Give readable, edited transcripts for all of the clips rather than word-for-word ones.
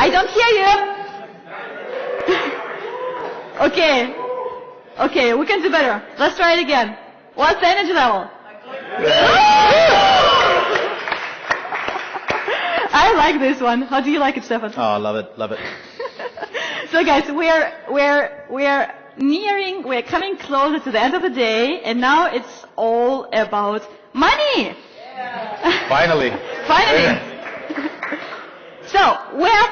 I don't hear you. Okay. Okay, we can do better. Let's try it again. What's the energy level? I like this one. How do you like it, Stefan? Oh, love it, love it. So guys, we're coming closer to the end of the day, and now it's all about money. Yeah. Finally. Finally. So we have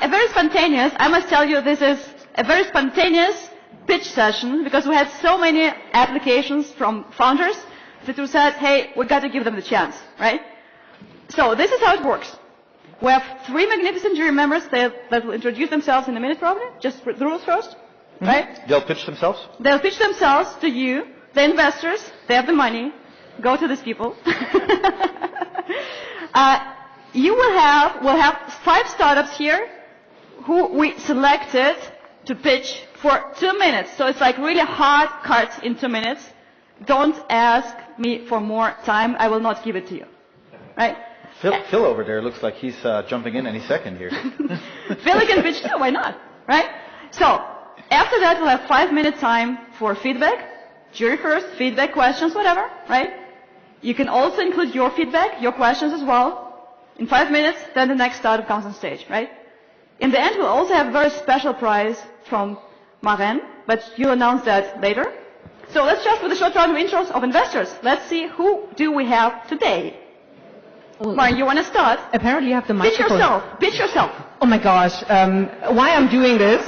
a very spontaneous. I must tell you, this is a very spontaneous pitch session because we had so many applications from founders that we said, hey, we got to give them the chance, right? So this is how it works. We have 3 magnificent jury members that will introduce themselves in a minute probably, just the rules first, right? They'll pitch themselves? They'll pitch themselves to you, the investors, they have the money, go to these people. We'll have 5 startups here who we selected to pitch for 2 minutes. So it's like really hard cut in 2 minutes. Don't ask me for more time, I will not give it to you, right? Phil over there looks like he's jumping in any second here. Phil can pitch too, why not? Right? So, after that we'll have 5 minute time for feedback. Jury first, feedback, questions, whatever, right? You can also include your feedback, your questions as well. In 5 minutes, then the next startup comes on stage, right? In the end, we'll also have a very special prize from Maren, but you'll announce that later. So let's start with a short round of intros of investors. Let's see who do we have today. Maren, you want to start? Apparently you have the microphone. Pitch yourself. Oh my gosh, why I'm doing this?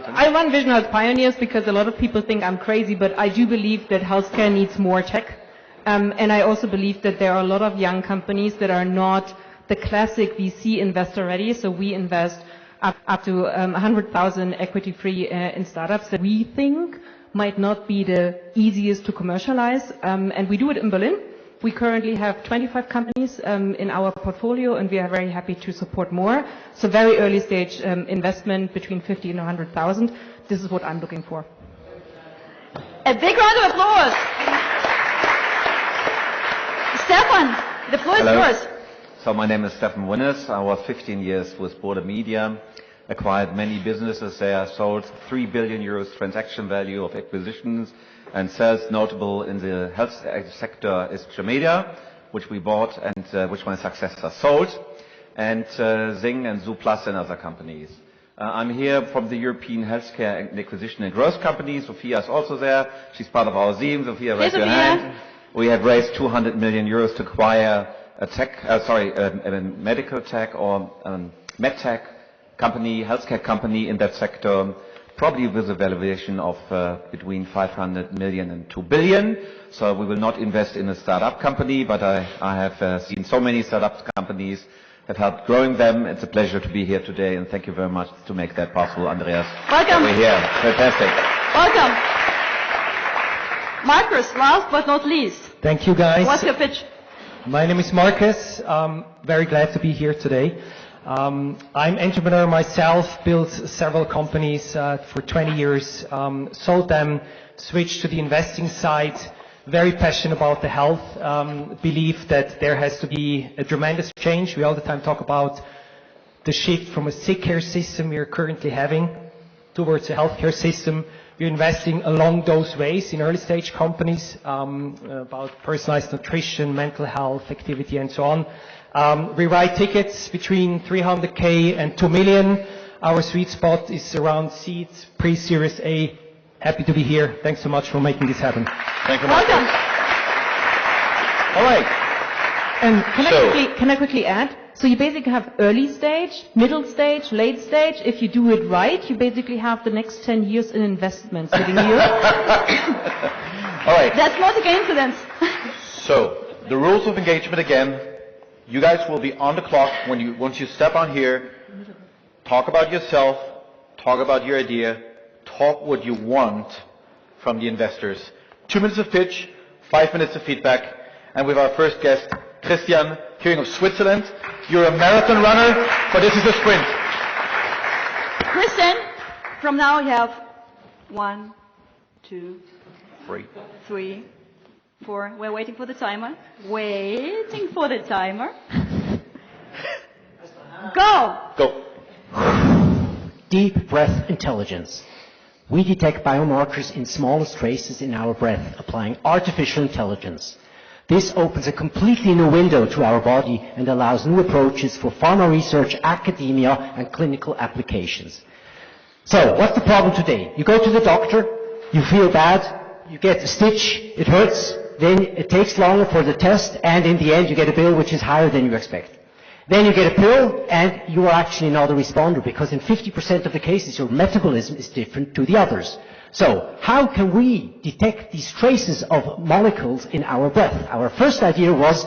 I run Vision Health Pioneers because a lot of people think I'm crazy, but I do believe that healthcare needs more tech. And I also believe that there are a lot of young companies that are not the classic VC investor ready. So we invest up to 100,000 equity free in startups that we think might not be the easiest to commercialize. And we do it in Berlin. We currently have 25 companies in our portfolio, and we are very happy to support more. So very early stage investment between 50 and 100,000. This is what I'm looking for. A big round of applause. Stefan, the floor is yours. So my name is Stefan Winners. I was 15 years with Border Media, acquired many businesses there, sold 3 billion euros transaction value of acquisitions and sales. Notable in the health sector is Media, which we bought and which my successor sold, and Zing and Zooplus and other companies. I'm here from the European Healthcare and Acquisition and Growth Company. Sophia is also there. She's part of our team. Sophia, raise your hand. We have raised 200 million euros to acquire a medical tech or medtech company, healthcare company in that sector, probably with a valuation of between 500 million and 2 billion. So we will not invest in a startup company, but I have seen so many startup companies, have helped growing them. It's a pleasure to be here today, and thank you very much to make that possible, Andreas. Welcome. We're here. Fantastic. Welcome. Markus, last but not least. Thank you, guys. What's your pitch? My name is Markus. Very glad to be here today. I'm entrepreneur myself, built several companies for 20 years, sold them, switched to the investing side, very passionate about the health, believe that there has to be a tremendous change. We all the time talk about the shift from a sick care system we are currently having towards a healthcare system. We're investing along those ways in early stage companies, about personalized nutrition, mental health, activity and so on. We write tickets between 300K and 2 million. Our sweet spot is around seeds, pre-Series A. Happy to be here. Thanks so much for making this happen. Thank you, Markus. All right. And can I quickly add? So you basically have early stage, middle stage, late stage. If you do it right, you basically have the next 10 years in investment sitting here. All right. That's not a coincidence. So the rules of engagement again. You guys will be on the clock once you step on here. Talk about yourself. Talk about your idea. Talk what you want from the investors. 2 minutes of pitch, 5 minutes of feedback, and with our first guest, Christian, King of Switzerland. You're a marathon runner, but this is a sprint. Christian, from now you have 1, 2, 3, We're waiting for the timer. Waiting for the timer. Go! Go. Deep breath intelligence. We detect biomarkers in smallest traces in our breath, applying artificial intelligence. This opens a completely new window to our body and allows new approaches for pharma research, academia, and clinical applications. So, what's the problem today? You go to the doctor, you feel bad, you get a stitch, it hurts, then it takes longer for the test, and in the end you get a bill which is higher than you expect. Then you get a pill, and you are actually not a responder, because in 50% of the cases your metabolism is different to the others. So, how can we detect these traces of molecules in our breath? Our first idea was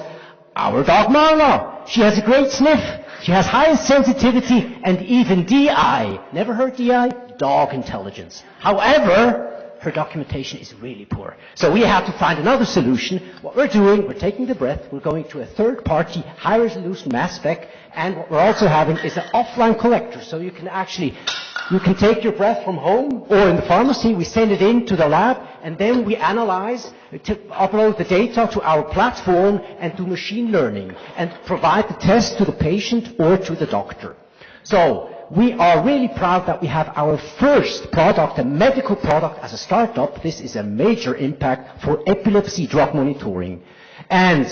our dog Marla. She has a great sniff. She has highest sensitivity and even DI. Never heard DI? Dog intelligence. However, her documentation is really poor. So we have to find another solution. What we're doing, we're taking the breath, we're going to a third-party, high-resolution mass spec, and what we're also having is an offline collector. So you can take your breath from home or in the pharmacy, we send it into the lab, and then we analyze, upload the data to our platform and do machine learning, and provide the test to the patient or to the doctor. So, we are really proud that we have our first product, a medical product, as a startup. This is a major impact for epilepsy drug monitoring. And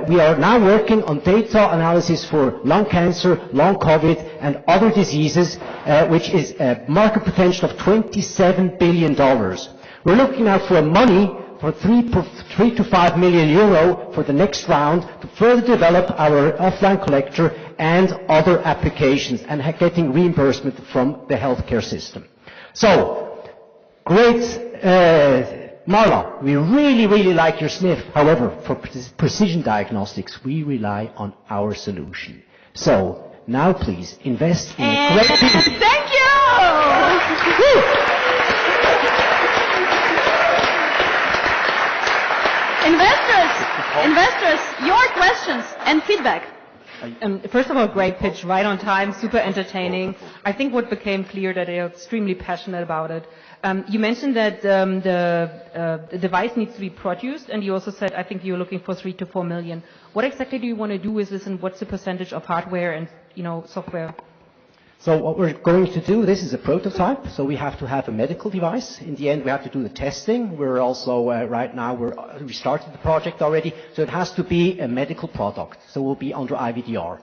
we are now working on data analysis for lung cancer, long COVID, and other diseases, which is a market potential of $27 billion. We're looking now for money for 3 to 5 million euro for the next round to further develop our offline collector and other applications and getting reimbursement from the healthcare system. So, great, Marla, we really, really like your sniff. However, for precision diagnostics, we rely on our solution. So, now please invest in a great team. Thank you! Investors, your questions and feedback. First of all, great pitch, right on time, super entertaining. I think what became clear that they are extremely passionate about it. You mentioned that the device needs to be produced, and you also said, I think you're looking for 3 to 4 million. What exactly do you want to do with this, and what's the percentage of hardware and software? So what we're going to do, this is a prototype, so we have to have a medical device. In the end, we have to do the testing. We're also, right now, we started the project already, so it has to be a medical product, so we'll be under IVDR.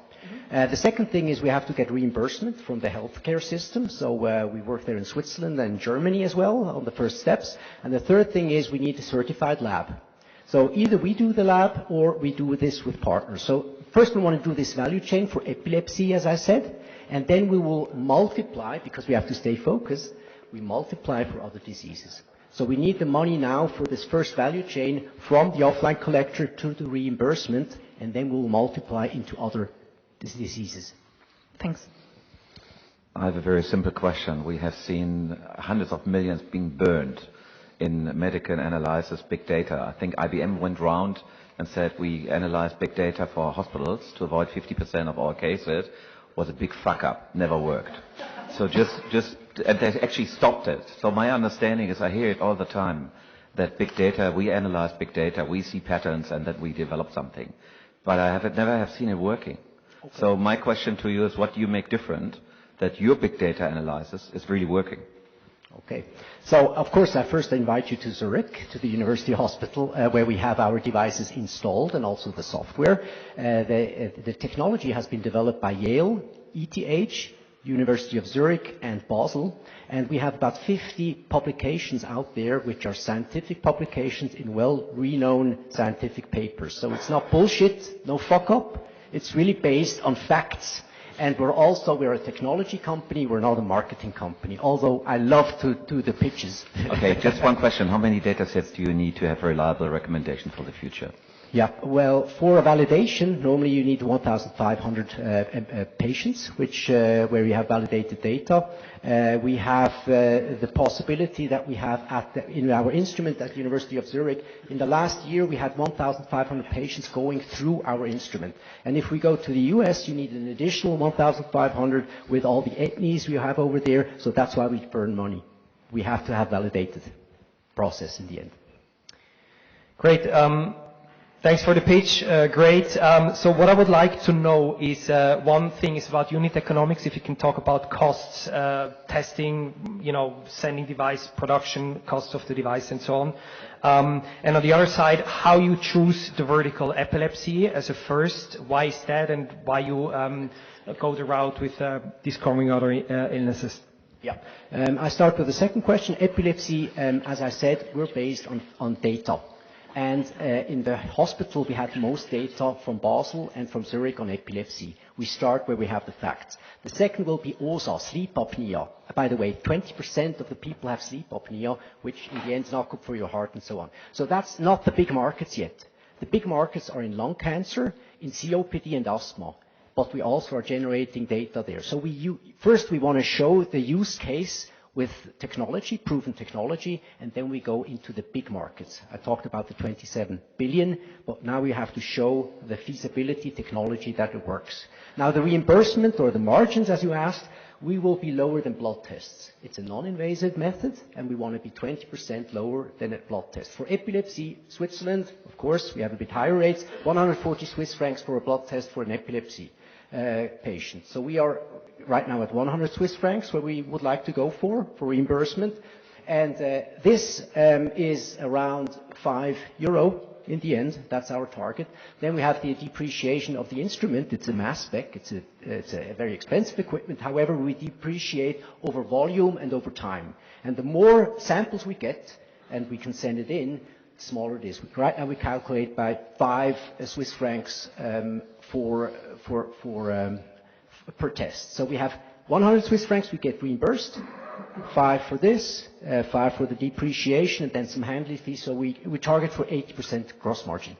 The second thing is we have to get reimbursement from the healthcare system, so we work there in Switzerland and Germany as well on the first steps. And the third thing is we need a certified lab. So either we do the lab or we do this with partners. So first we want to do this value chain for epilepsy, as I said. And then we will multiply, because we have to stay focused, we multiply for other diseases. So we need the money now for this first value chain from the offline collector to the reimbursement, and then we'll multiply into other diseases. Thanks. I have a very simple question. We have seen hundreds of millions being burned in medical analysis, big data. I think IBM went round and said we analyze big data for hospitals to avoid 50% of our cases. Was a big fuck up, never worked. So and they actually stopped it. So my understanding is, I hear it all the time, that big data, we analyze big data, we see patterns, and that we develop something. But I never have seen it working. Okay. So my question to you is, what do you make different that your big data analysis is really working? Okay. So, of course, I first invite you to Zurich, to the University Hospital, where we have our devices installed and also the software. The technology has been developed by Yale, ETH, University of Zurich, and Basel. And we have about 50 publications out there, which are scientific publications in well-renowned scientific papers. So it's not bullshit, no fuck-up. It's really based on facts. And we're a technology company, we're not a marketing company, although I love to do the pitches. Okay, just one question. How many data sets do you need to have reliable recommendation for the future? Yeah, well, for a validation, normally you need 1,500 patients, where you have validated data. We have the possibility that we have in our instrument at the University of Zurich. In the last year, we had 1,500 patients going through our instrument. And if we go to the US, you need an additional 1,500 with all the etnies we have over there. So that's why we burn money. We have to have validated process in the end. Great. Thanks for the pitch. Great. So what I would like to know is one thing is about unit economics. If you can talk about costs, testing, sending device, production, cost of the device, and so on. And on the other side, how you choose the vertical epilepsy as a first. Why is that, and why you go the route with discovering other illnesses? Yeah. I start with the second question. Epilepsy, as I said, we're based on data. And in the hospital, we have most data from Basel and from Zurich on epilepsy. We start where we have the facts. The second will be OSA, sleep apnea. By the way, 20% of the people have sleep apnea, which in the end is not good for your heart and so on. So that's not the big markets yet. The big markets are in lung cancer, in COPD and asthma. But we also are generating data there. So first we want to show the use case with technology, proven technology, and then we go into the big markets. I talked about the 27 billion, but now we have to show the feasibility technology that it works. Now the reimbursement or the margins, as you asked, we will be lower than blood tests. It's a non-invasive method, and we want to be 20% lower than a blood test. For epilepsy, Switzerland, of course, we have a bit higher rates, 140 Swiss francs for a blood test for an epilepsy patient. So we are right now at 100 Swiss francs, where we would like to go for reimbursement. And this is around €5 in the end. That's our target. Then we have the depreciation of the instrument. It's a mass spec. It's a very expensive equipment. However, we depreciate over volume and over time. And the more samples we get, and we can send it in, the smaller it is. Right now we calculate by 5 Swiss francs per test. So we have 100 Swiss francs we get reimbursed, 5 for this, 5 for the depreciation, and then some handling fees. So we target for 80% gross margin.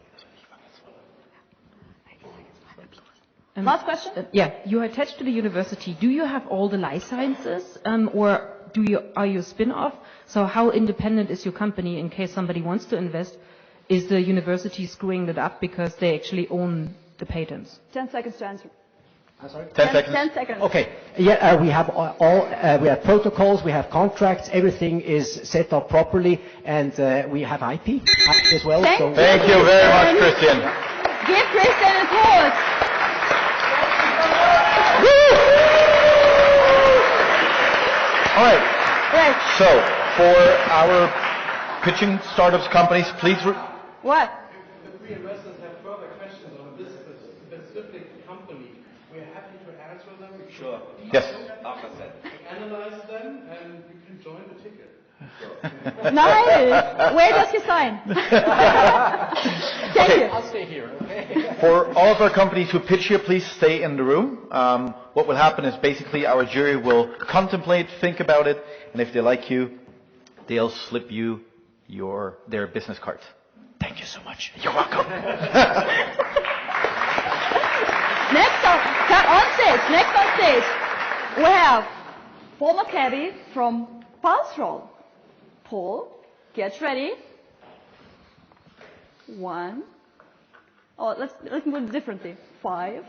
Last question? Yeah, you're attached to the university. Do you have all the life sciences, or are you a spin-off? So how independent is your company in case somebody wants to invest? Is the university screwing that up because they actually own the patents? 10 seconds to answer. I'm sorry? 10 seconds. 10 seconds. Okay. Yeah, we have we have protocols, we have contracts, everything is set up properly, and we have IP as well. Thank you very much, Christian. Give Christian a applause. All right. Right. So, for our pitching startups companies, please. What? If we investors have further questions on this specific company, we're happy to answer them. Sure. Yes. Analyze them, and you can join the ticket. Nice. Where does he sign? Thank you. I'll stay here, okay? For all of our companies who pitch here, please stay in the room. What will happen is basically our jury will contemplate, think about it, and if they like you, they'll slip you their business cards. Thank you so much. You're welcome. Next on stage, we have Paul McCabe from Pulseroll. Paul, get ready. 1. Oh, let's do it differently. 5,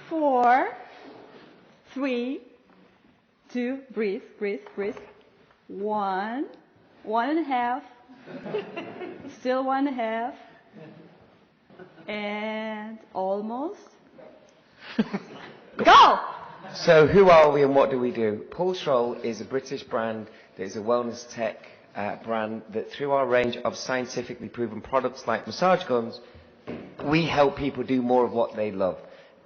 4, 3, 2, breathe. 1, 1.5, still 1.5, and almost. Go! So who are we and what do we do? Pulseroll is a British brand that is a wellness tech brand that through our range of scientifically proven products like massage guns, we help people do more of what they love.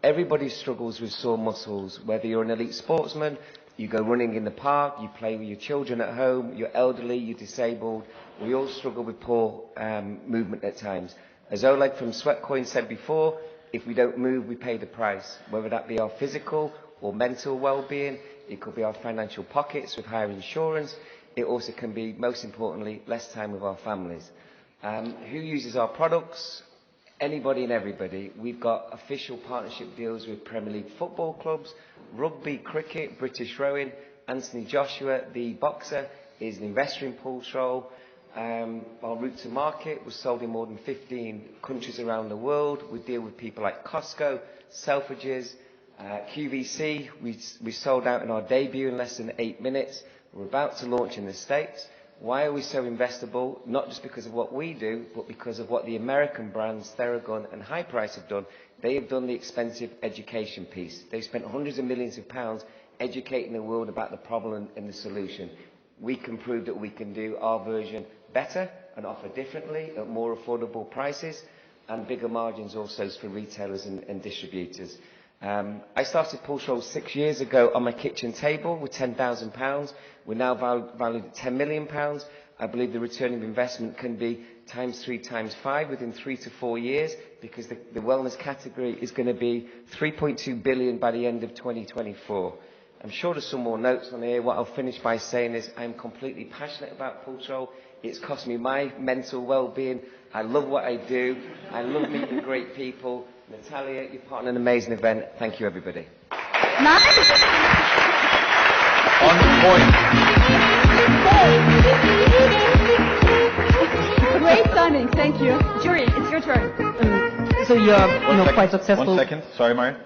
Everybody struggles with sore muscles, whether you're an elite sportsman, you go running in the park, you play with your children at home, you're elderly, you're disabled. We all struggle with poor movement at times. As Oleg from Sweatcoin said before, if we don't move, we pay the price, whether that be our physical or mental well-being. It could be our financial pockets with higher insurance. It also can be, most importantly, less time with our families. Who uses our products? Anybody and everybody. We've got official partnership deals with Premier League football clubs, rugby, cricket, British rowing. Anthony Joshua, the boxer, is an investor in Pulseroll. Our route to market was sold in more than 15 countries around the world. We deal with people like Costco, Selfridges, QVC. We sold out in our debut in less than 8 minutes. We're about to launch in the States. Why are we so investable? Not just because of what we do, but because of what the American brands Theragun and High Price have done. They have done the expensive education piece. They've spent hundreds of millions of pounds educating the world about the problem and the solution. We can prove that we can do our version better and offer differently at more affordable prices and bigger margins also for retailers and distributors. I started Pulseroll 6 years ago on my kitchen table with £10,000. We're now valued at £10 million. I believe the return of investment can be times 3, times 5 within 3 to 4 years, because the wellness category is going to be 3.2 billion by the end of 2024. I'm sure there's some more notes on here. What I'll finish by saying is I'm completely passionate about Pulseroll. It's cost me my mental well-being. I love what I do. I love meeting great people. Natalia, you're part of an amazing event. Thank you, everybody. Nice. On point. Great timing. Thank you. Jury, it's your turn. So you're One quite successful. 1 second. Sorry, Maren.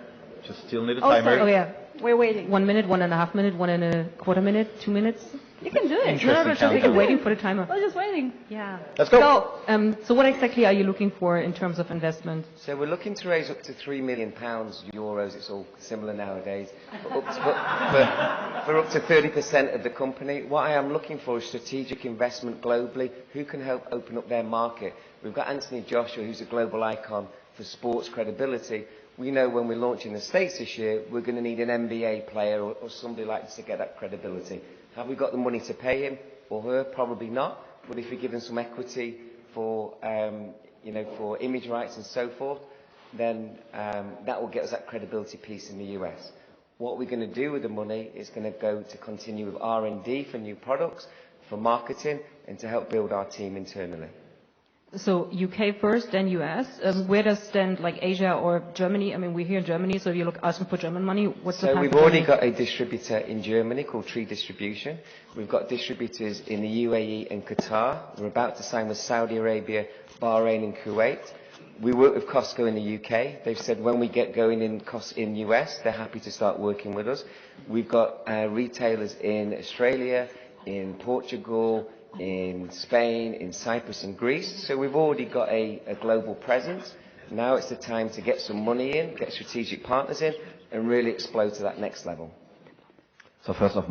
Just still need a Oh, timer. sorry. Oh yeah. We're waiting. 1 minute, 1.5 minute, 1.25 minute, 2 minutes. You can do it. Interesting Just like countdown. waiting for the timer. We're just waiting. Yeah. Let's go. Go. So what exactly are you looking for in terms of investment? So we're looking to raise up to £3 million, euros, it's all similar nowadays, for up to 30% of the company. What I am looking for is strategic investment globally. Who can help open up their market? We've got Anthony Joshua, who's a global icon for sports credibility. We know when we're launching the States this year, we're going to need an NBA player or somebody like this to get that credibility. Have we got the money to pay him or her? Probably not. But if we give them some equity for, for image rights and so forth, then that will get us that credibility piece in the US. What we're going to do with the money is going to go to continue with R&D for new products, for marketing, and to help build our team internally. So UK first, then US. Where does stand like Asia or Germany? I mean, we're here in Germany, so you look asking for German money. What's the So plan we've for already Germany? got a distributor in Germany called Tree Distribution. We've got distributors in the UAE and Qatar. We're about to sign with Saudi Arabia, Bahrain and Kuwait. We work with Costco in the UK. They've said when we get going in US, they're happy to start working with us. We've got retailers in Australia, in Portugal, in Spain, in Cyprus and Greece. So we've already got a global presence. Now it's the time to get some money in, get strategic partners in, and really explode to that next level. So first of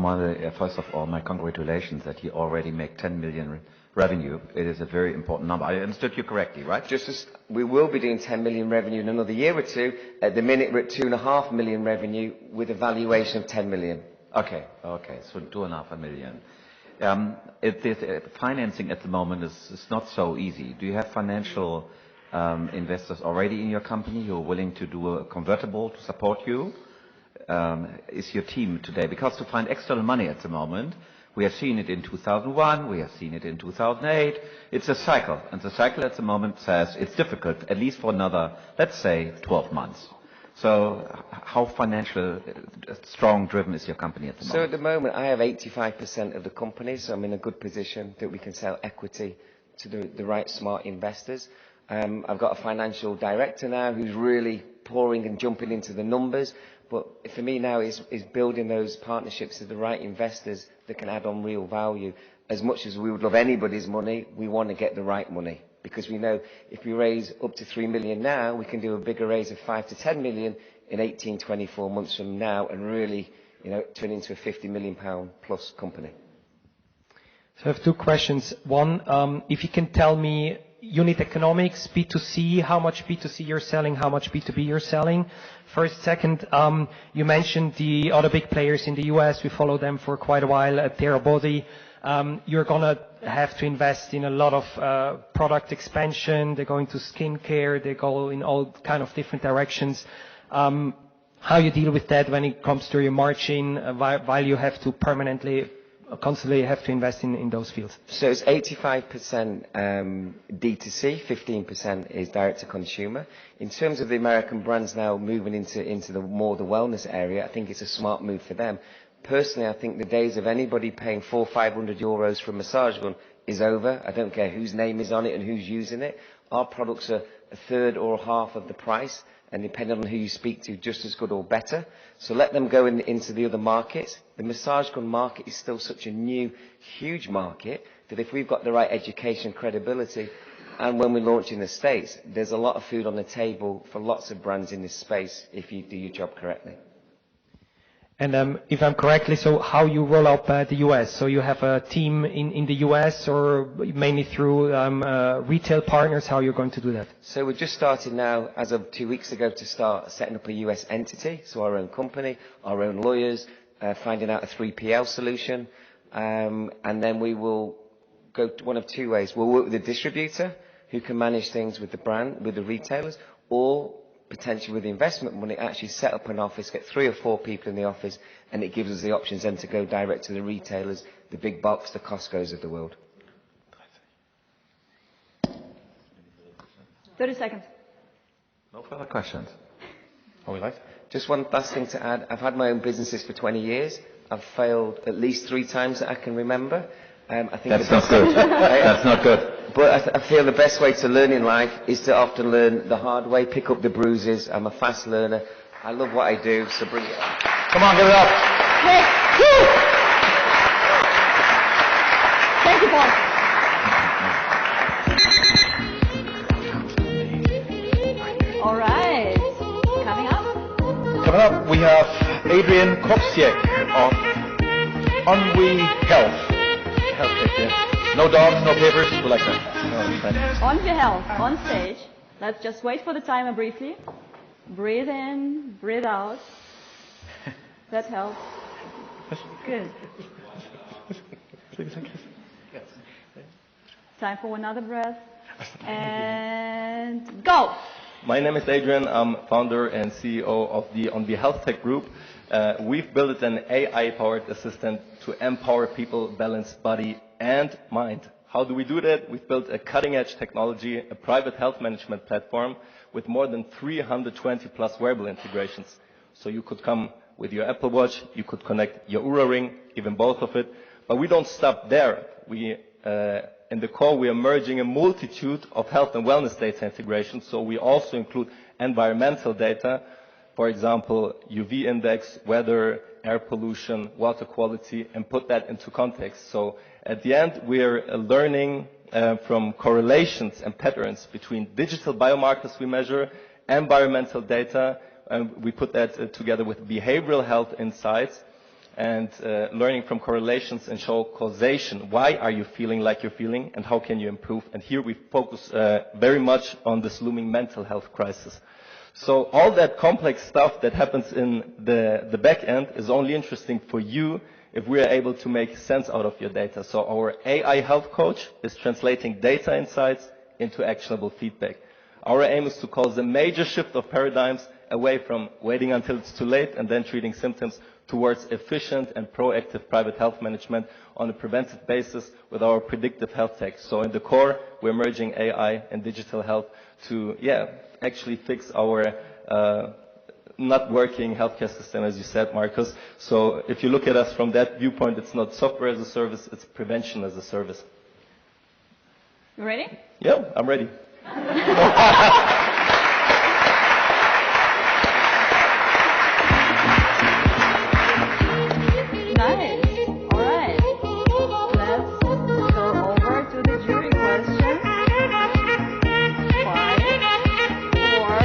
all, my congratulations that you already make 10 million revenue. It is a very important number. I understood you correctly, right? Just as we will be doing 10 million revenue in another year or two. At the minute, we're at 2.5 million revenue with a valuation of 10 million. Okay, so 2.5 million. Financing at the moment is not so easy. Do you have financial investors already in your company who are willing to do a convertible to support you? Is your team today? Because to find external money at the moment, we have seen it in 2001, we have seen it in 2008. It's a cycle, and the cycle at the moment says it's difficult, at least for another, let's say, 12 months. So how financial, strong driven is your company at the moment? So at the moment, I have 85% of the company, so I'm in a good position that we can sell equity to the right smart investors. I've got a financial director now who's really pouring and jumping into the numbers. But for me now is building those partnerships with the right investors that can add on real value. As much as we would love anybody's money, we want to get the right money. Because we know if we raise up to 3 million now, we can do a bigger raise of 5 to 10 million in 18, 24 months from now and really, turn into a £50 million plus company. So I have two questions. One, if you can tell me unit economics, B2C, how much B2C you're selling, how much B2B you're selling. First. Second, you mentioned the other big players in the US. We follow them for quite a while at Therabody. You're going to have to invest in a lot of product expansion. They're going to skincare. They go in all kind of different directions. How you deal with that when it comes to your margin while you have to constantly have to invest in those fields? So it's 85% D2C, 15% is direct to consumer. In terms of the American brands now moving into the wellness area, I think it's a smart move for them. Personally, I think the days of anybody paying 400-500 euros for a massage gun is over. I don't care whose name is on it and who's using it. Our products are a third or half of the price, and depending on who you speak to, just as good or better. So let them go into the other markets. The massage gun market is still such a new, huge market that if we've got the right education credibility, and when we launch in the States, there's a lot of food on the table for lots of brands in this space if you do your job correctly. And if I'm correctly, so how you roll out the US? So you have a team in the US, or mainly through retail partners? How you're going to do that? So we're just started now, as of 2 weeks ago, to start setting up a US entity, so our own company, our own lawyers, finding out a 3PL solution, and then we will go one of two ways. We'll work with a distributor who can manage things with the brand, with the retailers, or potentially with the investment money, actually set up an office, get 3 or 4 people in the office, and it gives us the options then to go direct to the retailers, the big box, the Costco's of the world. 30 seconds. No further questions. Are we live? Just one last thing to add. I've had my own businesses for 20 years. I've failed at least 3 times that I can remember. I think That's not good. That's not good. But I feel the best way to learn in life is to often learn the hard way, pick up the bruises. I'm a fast learner. I love what I do, so bring it on. Come on, give it up. Hey, woo! Thank you, Paul. All right. Coming up, we have Adrian Kochsiek of ONVY HealthTech, yeah. No dogs, no papers, we like that. ONVY Health, on stage. Let's just wait for the timer briefly. Breathe in, breathe out. That helps. Good. Time for another breath. And go! My name is Adrian. I'm founder and CEO of the ONVY HealthTech group. We've built an AI-powered assistant to empower people, balance body and mind. How do we do that? We've built a cutting-edge technology, a private health management platform with more than 320 plus wearable integrations. So you could come with your Apple Watch, you could connect your Oura Ring, even both of it. But we don't stop there. In the core, we are merging a multitude of health and wellness data integrations. So we also include environmental data, for example, UV index, weather, air pollution, water quality, and put that into context. So at the end, we're learning from correlations and patterns between digital biomarkers we measure, environmental data, and we put that together with behavioral health insights, and learning from correlations and show causation. Why are you feeling like you're feeling, and how can you improve? And here we focus very much on this looming mental health crisis. So all that complex stuff that happens in the back end is only interesting for you if we are able to make sense out of your data. So our AI health coach is translating data insights into actionable feedback. Our aim is to cause a major shift of paradigms away from waiting until it's too late and then treating symptoms towards efficient and proactive private health management on a preventive basis with our predictive health tech. So in the core, we're merging AI and digital health to, actually fix our not working healthcare system, as you said, Markus. So if you look at us from that viewpoint, it's not software as a service, it's prevention as a service. You ready? Yeah, I'm ready. Nice. All right. Let's go over to the jury question. 5, 4.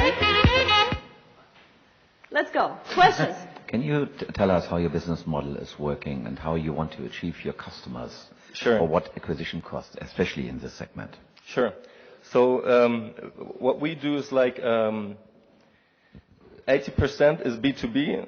Let's go. Questions. Can you tell us how your business model is working and how you want to achieve your customers? Sure. Or what acquisition costs, especially in this segment? Sure. So what we do is like 80% is B2B.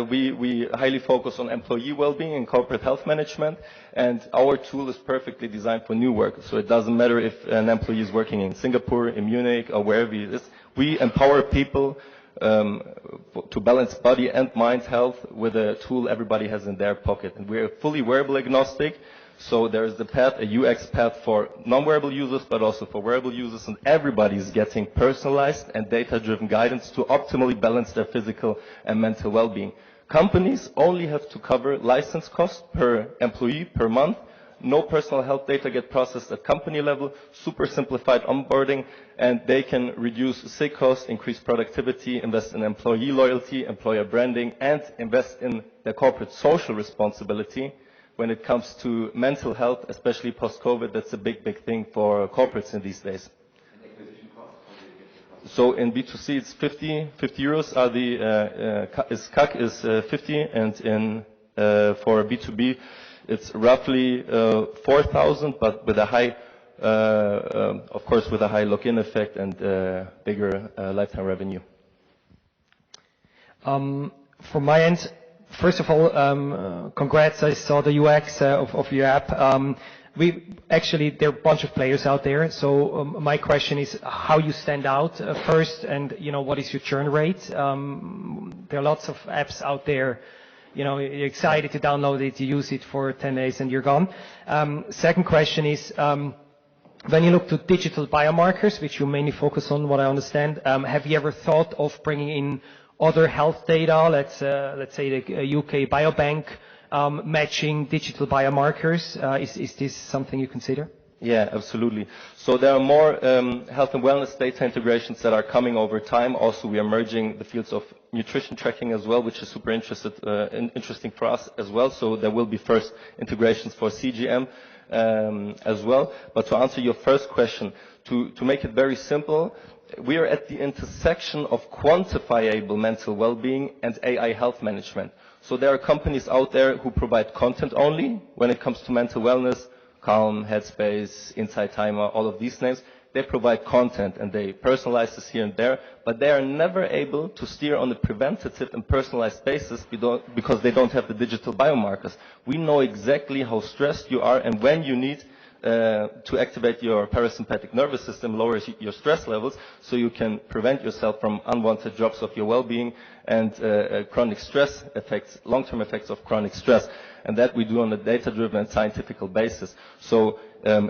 We highly focus on employee well-being and corporate health management, and our tool is perfectly designed for new workers. So it doesn't matter if an employee is working in Singapore, in Munich, or wherever it is. We empower people to balance body and mind health with a tool everybody has in their pocket. And we're fully wearable agnostic. So there's the path, a UX path for non-wearable users, but also for wearable users, and everybody is getting personalized and data-driven guidance to optimally balance their physical and mental well-being. Companies only have to cover license costs per employee per month, no personal health data get processed at company level, super simplified onboarding, and they can reduce sick costs, increase productivity, invest in employee loyalty, employer branding, and invest in their corporate social responsibility. When it comes to mental health, especially post-COVID, that's a big, big thing for corporates in these days. So in B2C, it's 50 euros are the CAC is 50, and in for B2B, it's roughly 4,000, but with a high, of course, with a high lock-in effect and bigger lifetime revenue. From my end, first of all, congrats. I saw the UX of your app. There are a bunch of players out there. So my question is how you stand out first, and what is your churn rate? There are lots of apps out there. You're excited to download it, you use it for 10 days, and you're gone. Second question is when you look to digital biomarkers, which you mainly focus on, what I understand, have you ever thought of bringing in other health data? Let's say the UK Biobank. Matching digital biomarkers. Is this something you consider? Yeah, absolutely. So there are more health and wellness data integrations that are coming over time. Also, we are merging the fields of nutrition tracking as well, which is super interesting for us as well. So there will be first integrations for CGM as well. But to answer your first question, to make it very simple, we are at the intersection of quantifiable mental well-being and AI health management. So there are companies out there who provide content only when it comes to mental wellness, Calm, Headspace, Insight Timer, all of these names. They provide content and they personalize this here and there, but they are never able to steer on a preventative and personalized basis because they don't have the digital biomarkers. We know exactly how stressed you are and when you need to activate your parasympathetic nervous system, lower your stress levels, so you can prevent yourself from unwanted drops of your well-being and chronic stress effects, long-term effects of chronic stress. And that we do on a data-driven and scientific basis. So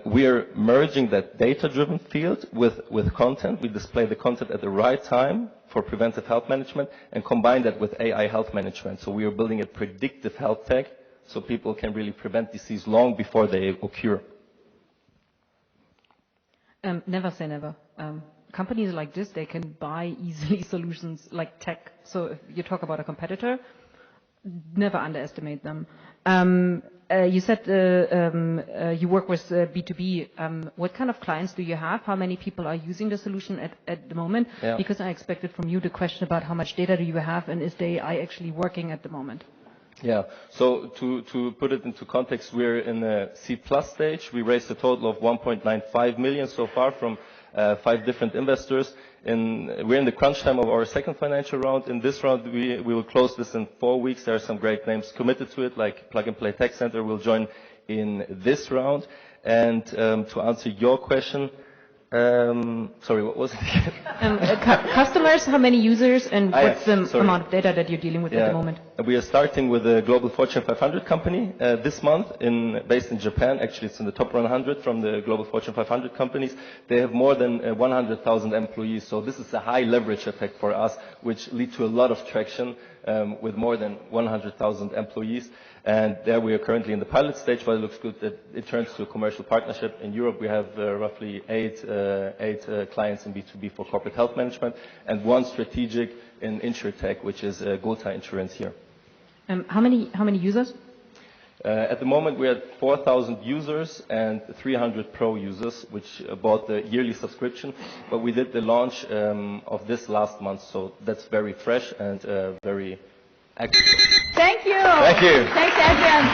we are merging that data-driven field with content. We display the content at the right time for preventive health management and combine that with AI health management. So we are building a predictive health tech so people can really prevent disease long before they occur. Never say never. Companies like this, they can buy easily solutions like tech. So if you talk about a competitor, never underestimate them. You said you work with B2B. What kind of clients do you have? How many people are using the solution at the moment? Yeah. Because I expected from you the question about how much data do you have and is the AI actually working at the moment? Yeah. So to put it into context, we're in the C+ stage. We raised a total of 1.95 million so far from 5 different investors. We're in the crunch time of our second financial round. In this round, we will close this in 4 weeks. There are some great names committed to it, like Plug and Play Tech Center will join in this round. And to answer your question, sorry, what was it? Customers, how many users, and what's the amount of data that you're dealing with at the moment? We are starting with a global Fortune 500 company this month, based in Japan. Actually, it's in the top 100 from the global Fortune 500 companies. They have more than 100,000 employees, so this is a high leverage effect for us, which leads to a lot of traction with more than 100,000 employees. And there we are currently in the pilot stage, but it looks good that it turns to a commercial partnership. In Europe, we have roughly eight clients in B2B for corporate health management, and 1 strategic in InsurTech, which is Gotha Insurance here. How many users? At the moment, we're at 4,000 users and 300 pro users, which bought the yearly subscription. But we did the launch of this last month, so that's very fresh and very active. Thank you. Thank you. Thanks, Adrian.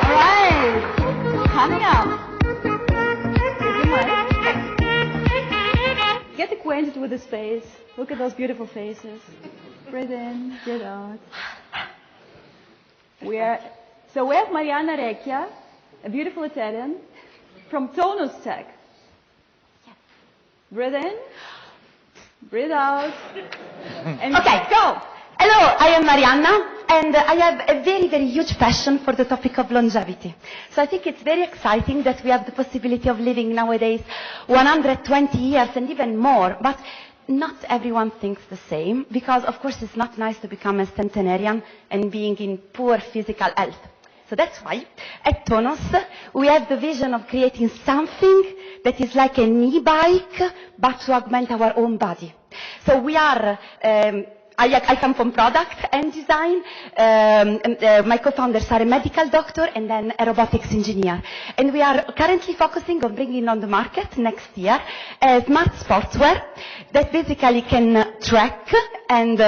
All right. Coming up. Get acquainted with the space. Look at those beautiful faces. Breathe in, breathe out. We have Marianna Recchia, a beautiful Italian, from Tonus Tech. Breathe in, breathe out, and okay, go! Hello, I am Marianna, and I have a very, very huge passion for the topic of longevity. So I think it's very exciting that we have the possibility of living nowadays 120 years and even more. But not everyone thinks the same, because of course it's not nice to become a centenarian and being in poor physical health. So that's why at Tonus we have the vision of creating something that is like an e-bike but to augment our own body. So we are I come from product and design. My co-founders are a medical doctor and then a robotics engineer. And we are currently focusing on bringing on the market next year a smart sportswear that basically can track and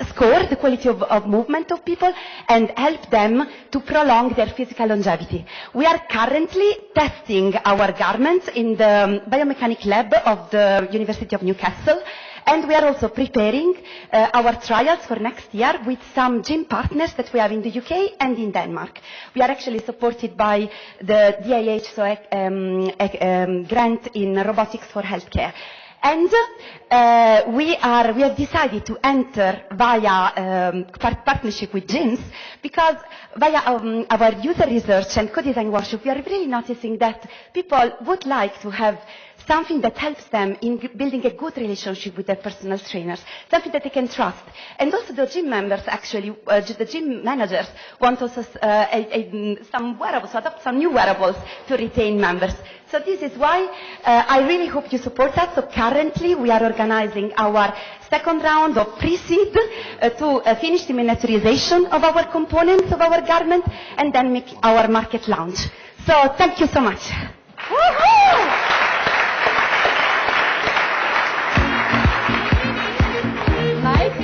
score the quality of movement of people and help them to prolong their physical longevity. We are currently testing our garments in the biomechanic lab of the University of Newcastle. And we are also preparing our trials for next year with some gym partners that we have in the UK and in Denmark. We are actually supported by the DIH, so a grant in robotics for healthcare. And we have decided to enter via partnership with gyms, because via our user research and co-design workshop, we are really noticing that people would like to have something that helps them in building a good relationship with their personal trainers, something that they can trust. And also the gym members, actually, the gym managers want also some wearables, to adopt some new wearables to retain members. So this is why I really hope you support us. So currently we are organizing our second round of pre-seed to finish the miniaturization of our components of our garment and then make our market launch. So thank you so much. Woohoo!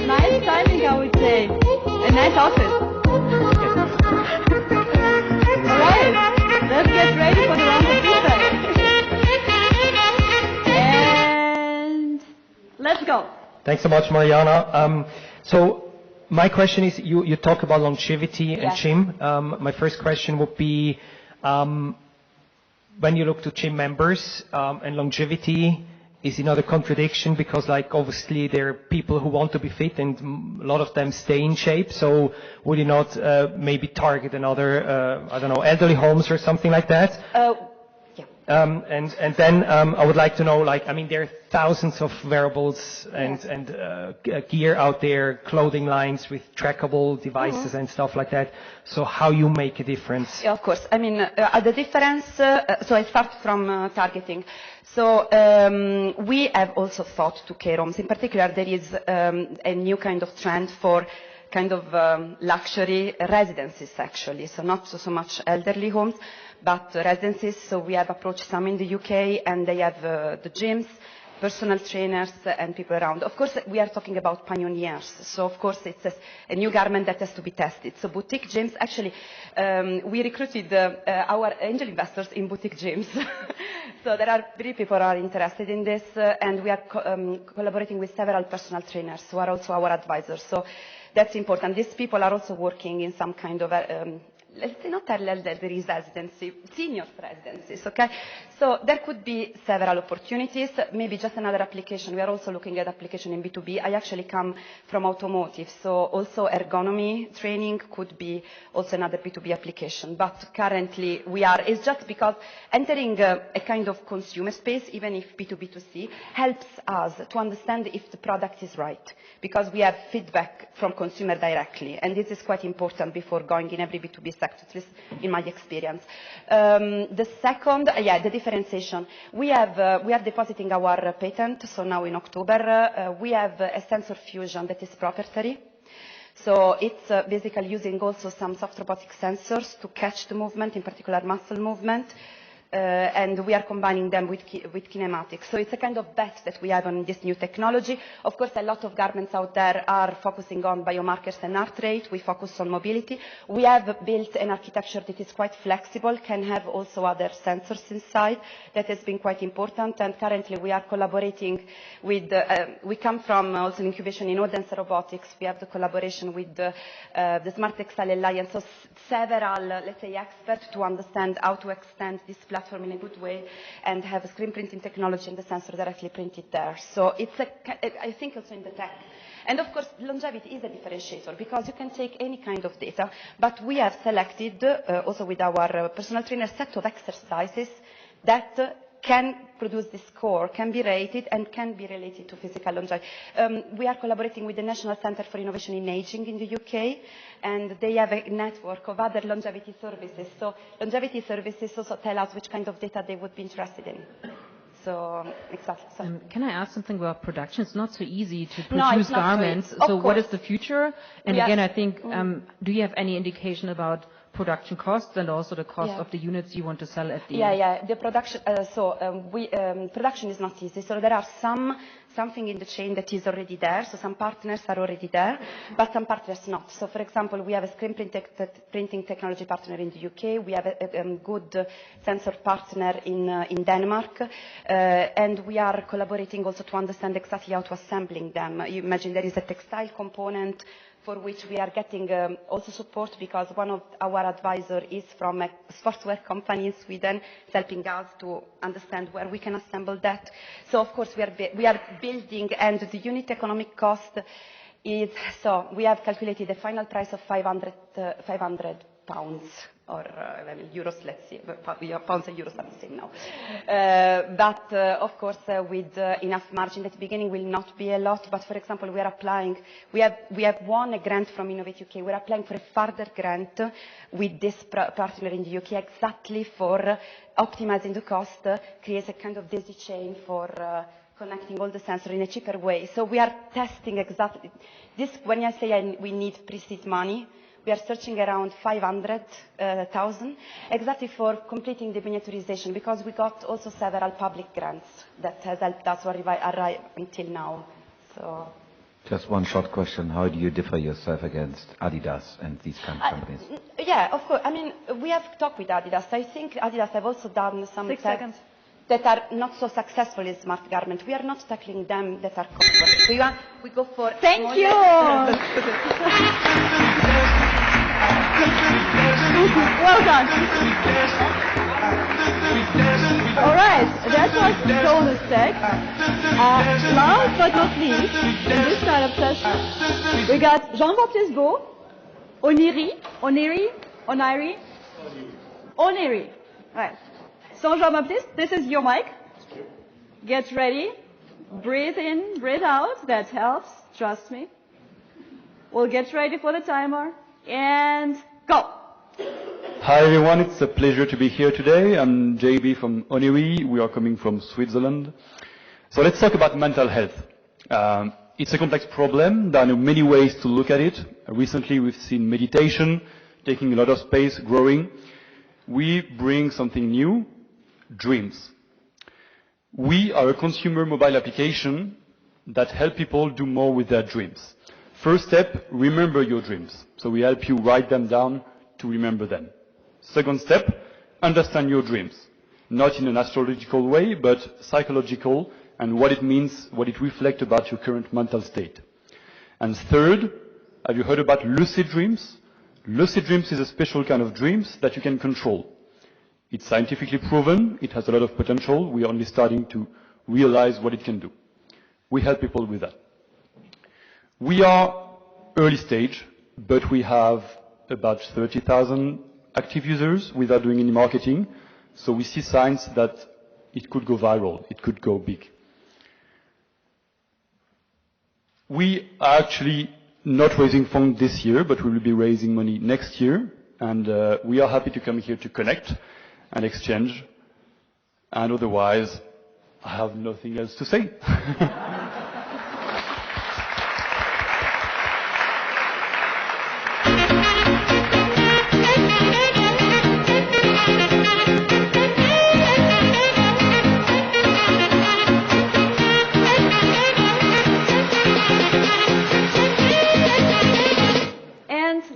Nice timing, I would say. A nice outfit. All right, let's get ready for the round of feedback. And let's go. Thanks so much, Marianna. So my question is, you talk about longevity and gym. My first question would be, when you look to gym members and longevity, is it not a contradiction? Because like obviously there are people who want to be fit and a lot of them stay in shape. So would you not maybe target another, I don't know, elderly homes or something like that? And then I would like to know, like, I mean, there are thousands of wearables and gear out there, clothing lines with trackable devices and stuff like that. So how you make a difference? Yeah, of course. I mean, the difference, so I start from targeting. So we have also thought to care homes. In particular, there is a new kind of trend for kind of luxury residences, actually. So not so much elderly homes, but residences. So we have approached some in the UK, and they have the gyms, personal trainers, and people around. Of course, we are talking about pioneers. So of course, it's a new garment that has to be tested. So boutique gyms, actually, we recruited our angel investors in boutique gyms. So there are 3 people who are interested in this, and we are collaborating with several personal trainers who are also our advisors. So that's important. These people are also working in some kind of let's say not elderly residency, senior residencies, okay? So there could be several opportunities, maybe just another application. We are also looking at application in B2B. I actually come from automotive, so also ergonomy training could be also another B2B application. But currently it's just because entering a kind of consumer space, even if B2B2C, helps us to understand if the product is right, because we have feedback from consumer directly, and this is quite important before going in every B2B sector, at least in my experience. The second, the differentiation. We are depositing our patent, so now in October, we have a sensor fusion that is proprietary. So it's basically using also some soft robotic sensors to catch the movement, in particular muscle movement. And we are combining them with kinematics. So it's a kind of bet that we have on this new technology. Of course, a lot of garments out there are focusing on biomarkers and heart rate. We focus on mobility. We have built an architecture that is quite flexible, can have also other sensors inside. That has been quite important. And currently we are collaborating with, we come from also incubation in Odense Robotics. We have the collaboration with the Smart Textile Alliance. So several, let's say, experts to understand how to extend this platform in a good way and have a screen printing technology and the sensor directly printed there. So it's I think also in the tech. And of course, longevity is a differentiator because you can take any kind of data, but we have selected also with our personal trainer set of exercises that can produce this score, can be rated, and can be related to physical longevity. We are collaborating with the National Centre for Innovation in Aging in the UK, and they have a network of other longevity services. So longevity services also tell us which kind of data they would be interested in. So, exactly. So. Can I ask something about production? It's not so easy to No, produce it's not garments. so easy. So what is the future? And Yeah. again, I think, do you have any indication about production costs and also the cost Yeah. of the units you want to sell at the Yeah, end? yeah. The production, production is not easy. So there are something in the chain that is already there. So some partners are already there, but some partners not. So for example, we have a screen printing technology partner in the UK. We have a good sensor partner in Denmark, and we are collaborating also to understand exactly how to assembling them. You imagine there is a textile component for which we are getting also support, because one of our advisors is from a sportswear company in Sweden, helping us to understand where we can assemble that. So of course we are building, and the unit economic cost is, so we have calculated the final price of 500 pounds, or euros, let's see, pounds and euros are the same now. But of course, with enough margin at the beginning will not be a lot. But for example, we are applying. We have won a grant from Innovate UK. We are applying for a further grant with this partner in the UK, exactly for optimizing the cost, create a kind of daisy chain for connecting all the sensors in a cheaper way. So we are testing exactly this. When I say we need pre-seed money, we are searching around 500,000 exactly for completing the miniaturization, because we got also several public grants that has helped us arrive until now. So. Just one short question. How do you differ yourself against Adidas and these kind of companies? Yeah, of course. I mean, we have talked with Adidas. I think Adidas have also done some 6 seconds. that are not so successful in smart garment. We are not tackling them that are comfort. We go for... Thank you! Well done. All right, that was Tonus Tech. Last but not least, in this kind of session, we got Jean-Baptiste Beau, Oniri. Right. So Jean-Baptiste, this is your mic. Get ready. Breathe in, breathe out. That helps. Trust me. We'll get ready for the timer. And go. Hi everyone, it's a pleasure to be here today. I'm JB from Oniri. We are coming from Switzerland. So let's talk about mental health. It's a complex problem. There are many ways to look at it. Recently we've seen meditation taking a lot of space, growing. We bring something new, dreams. We are a consumer mobile application that help people do more with their dreams. First step, remember your dreams. So we help you write them down to remember them. Second step, understand your dreams. Not in an astrological way, but psychological, and what it means, what it reflects about your current mental state. And third, have you heard about lucid dreams? Lucid dreams is a special kind of dreams that you can control. It's scientifically proven, it has a lot of potential, we are only starting to realize what it can do. We help people with that. We are early stage, but we have about 30,000 active users without doing any marketing. So we see signs that it could go viral, it could go big. We are actually not raising funds this year, but we will be raising money next year. And we are happy to come here to connect and exchange. And otherwise, I have nothing else to say.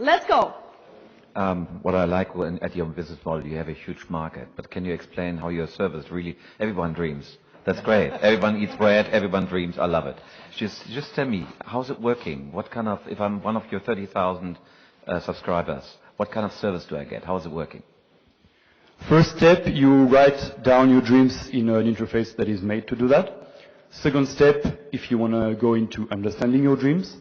Let's go. What I like at your business model, you have a huge market, but can you explain how your service really, everyone dreams. That's great. Everyone eats bread, everyone dreams. I love it. Just tell me, how's it working? What kind of, if I'm one of your 30,000 subscribers, what kind of service do I get? How is it working? First step, you write down your dreams in an interface that is made to do that. Second step, if you want to go into understanding your dreams,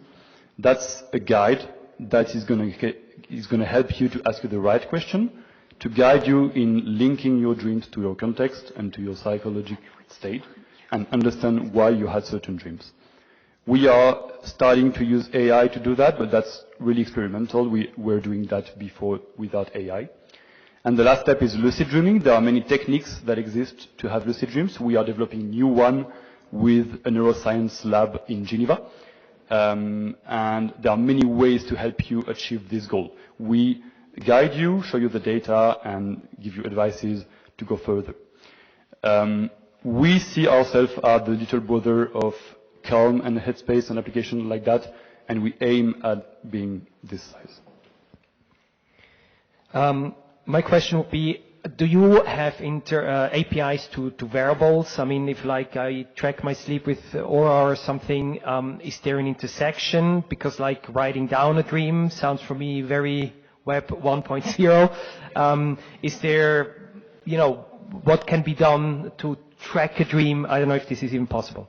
that's a guide that is going to help you to ask you the right question, to guide you in linking your dreams to your context and to your psychological state and understand why you had certain dreams. We are starting to use AI to do that, but that's really experimental. We were doing that before without AI. And the last step is lucid dreaming. There are many techniques that exist to have lucid dreams. We are developing a new one with a neuroscience lab in Geneva. And there are many ways to help you achieve this goal. We guide you, show you the data, and give you advices to go further. We see ourselves as the little brother of Calm and Headspace and applications like that, and we aim at being this size. My question would be, do you have APIs to wearables? I mean, if like I track my sleep with Aura or something, is there an intersection? Because like writing down a dream sounds for me very Web 1.0. Is there, what can be done to track a dream? I don't know if this is even possible.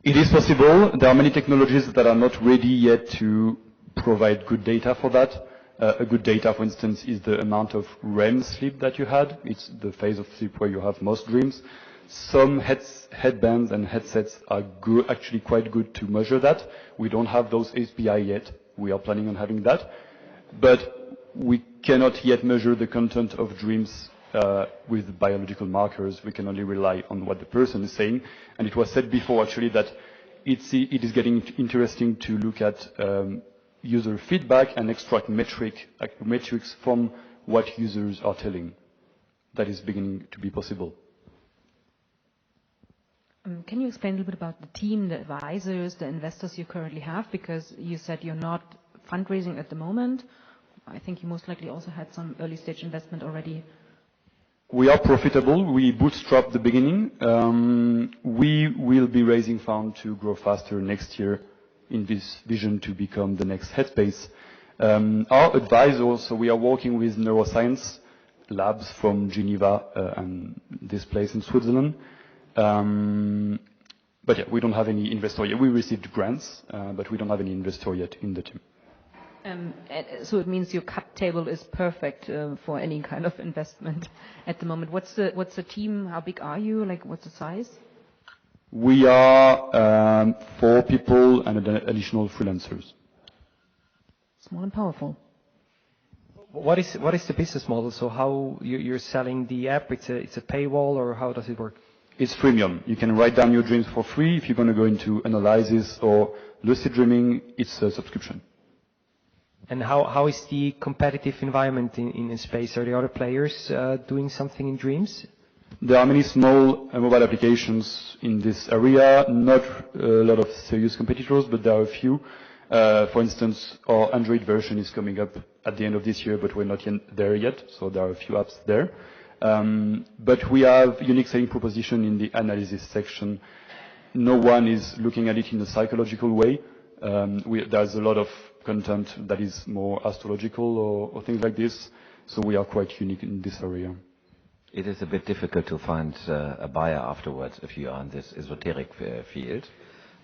It is possible. There are many technologies that are not ready yet to provide good data for that. A good data, for instance, is the amount of REM sleep that you had. It's the phase of sleep where you have most dreams. Some headbands and headsets are actually quite good to measure that. We don't have those API yet. We are planning on having that. But we cannot yet measure the content of dreams with biological markers. We can only rely on what the person is saying. And it was said before, actually, that it is getting interesting to look at user feedback and extract metrics from what users are telling. That is beginning to be possible. Can you explain a little bit about the team, the advisors, the investors you currently have? Because you said you're not fundraising at the moment. I think you most likely also had some early stage investment already. We are profitable. We bootstrapped the beginning. We will be raising funds to grow faster next year in this vision to become the next Headspace. Our advisors, so we are working with neuroscience labs from Geneva and this place in Switzerland. But yeah, we don't have any investor yet. We received grants, but we don't have any investor yet in the team. So it means your cap table is perfect for any kind of investment at the moment. What's the team? How big are you? Like, what's the size? We are 4 people and additional freelancers. Small and powerful. What is the business model? So how you're selling the app? It's a paywall, or how does it work? It's freemium. You can write down your dreams for free. If you're going to go into analysis or lucid dreaming, it's a subscription. And how is the competitive environment in space? Are there other players doing something in dreams? There are many small mobile applications in this area, not a lot of serious competitors, but there are a few. For instance, our Android version is coming up at the end of this year, but we're not there yet, so there are a few apps there. But we have unique selling proposition in the analysis section. No one is looking at it in a psychological way. There's a lot of content that is more astrological or things like this, so we are quite unique in this area. It is a bit difficult to find a buyer afterwards if you are in this esoteric field.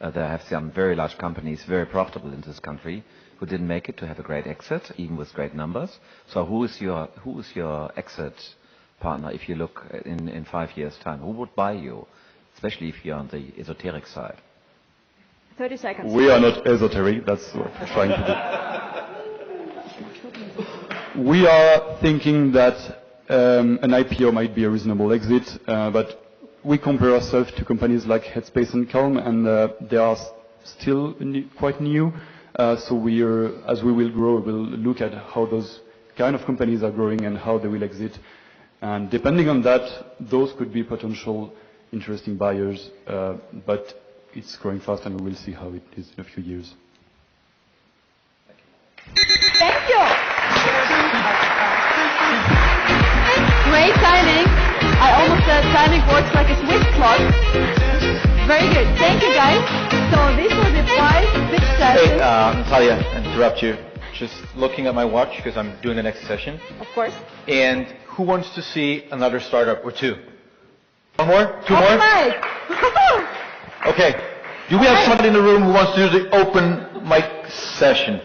There have some very large companies, very profitable in this country, who didn't make it to have a great exit, even with great numbers. So who is your exit partner if you look in 5 years' time? Who would buy you, especially if you're on the esoteric side? 30 seconds. We are not esoteric, that's what we're trying to do. We are thinking that an IPO might be a reasonable exit, but we compare ourselves to companies like Headspace and Calm, and they are still quite new. So as we will grow, we'll look at how those kind of companies are growing and how they will exit. And depending on that, those could be potential interesting buyers, but it's growing fast and we will see how it is in a few years. Thank you. Great timing. I almost said timing works like a Swiss clock. Very good. Thank you, guys. So these were the 5 pitch sessions. Hey, Natalia, interrupt you. Just looking at my watch because I'm doing the next session. Of course. And who wants to see another startup or 2? One more? 2 more? All right. Okay. Do we have somebody in the room who wants to do the open mic session?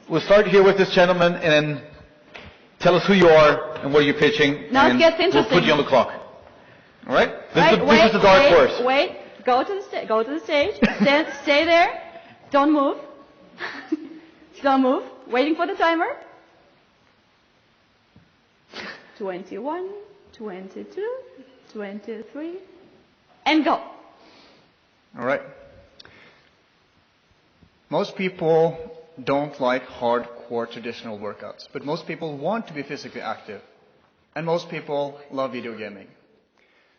We'll start here with this gentleman and then Tell us who you are and what you're pitching. Now it and gets interesting. We'll put you on the clock. All right? This is the dark horse. Wait. Go to the stage. Stay there. Don't move. Don't move. Waiting for the timer. 21, 22, 23, and go. All right. Most people don't like hardcore traditional workouts, but most people want to be physically active, and most people love video gaming.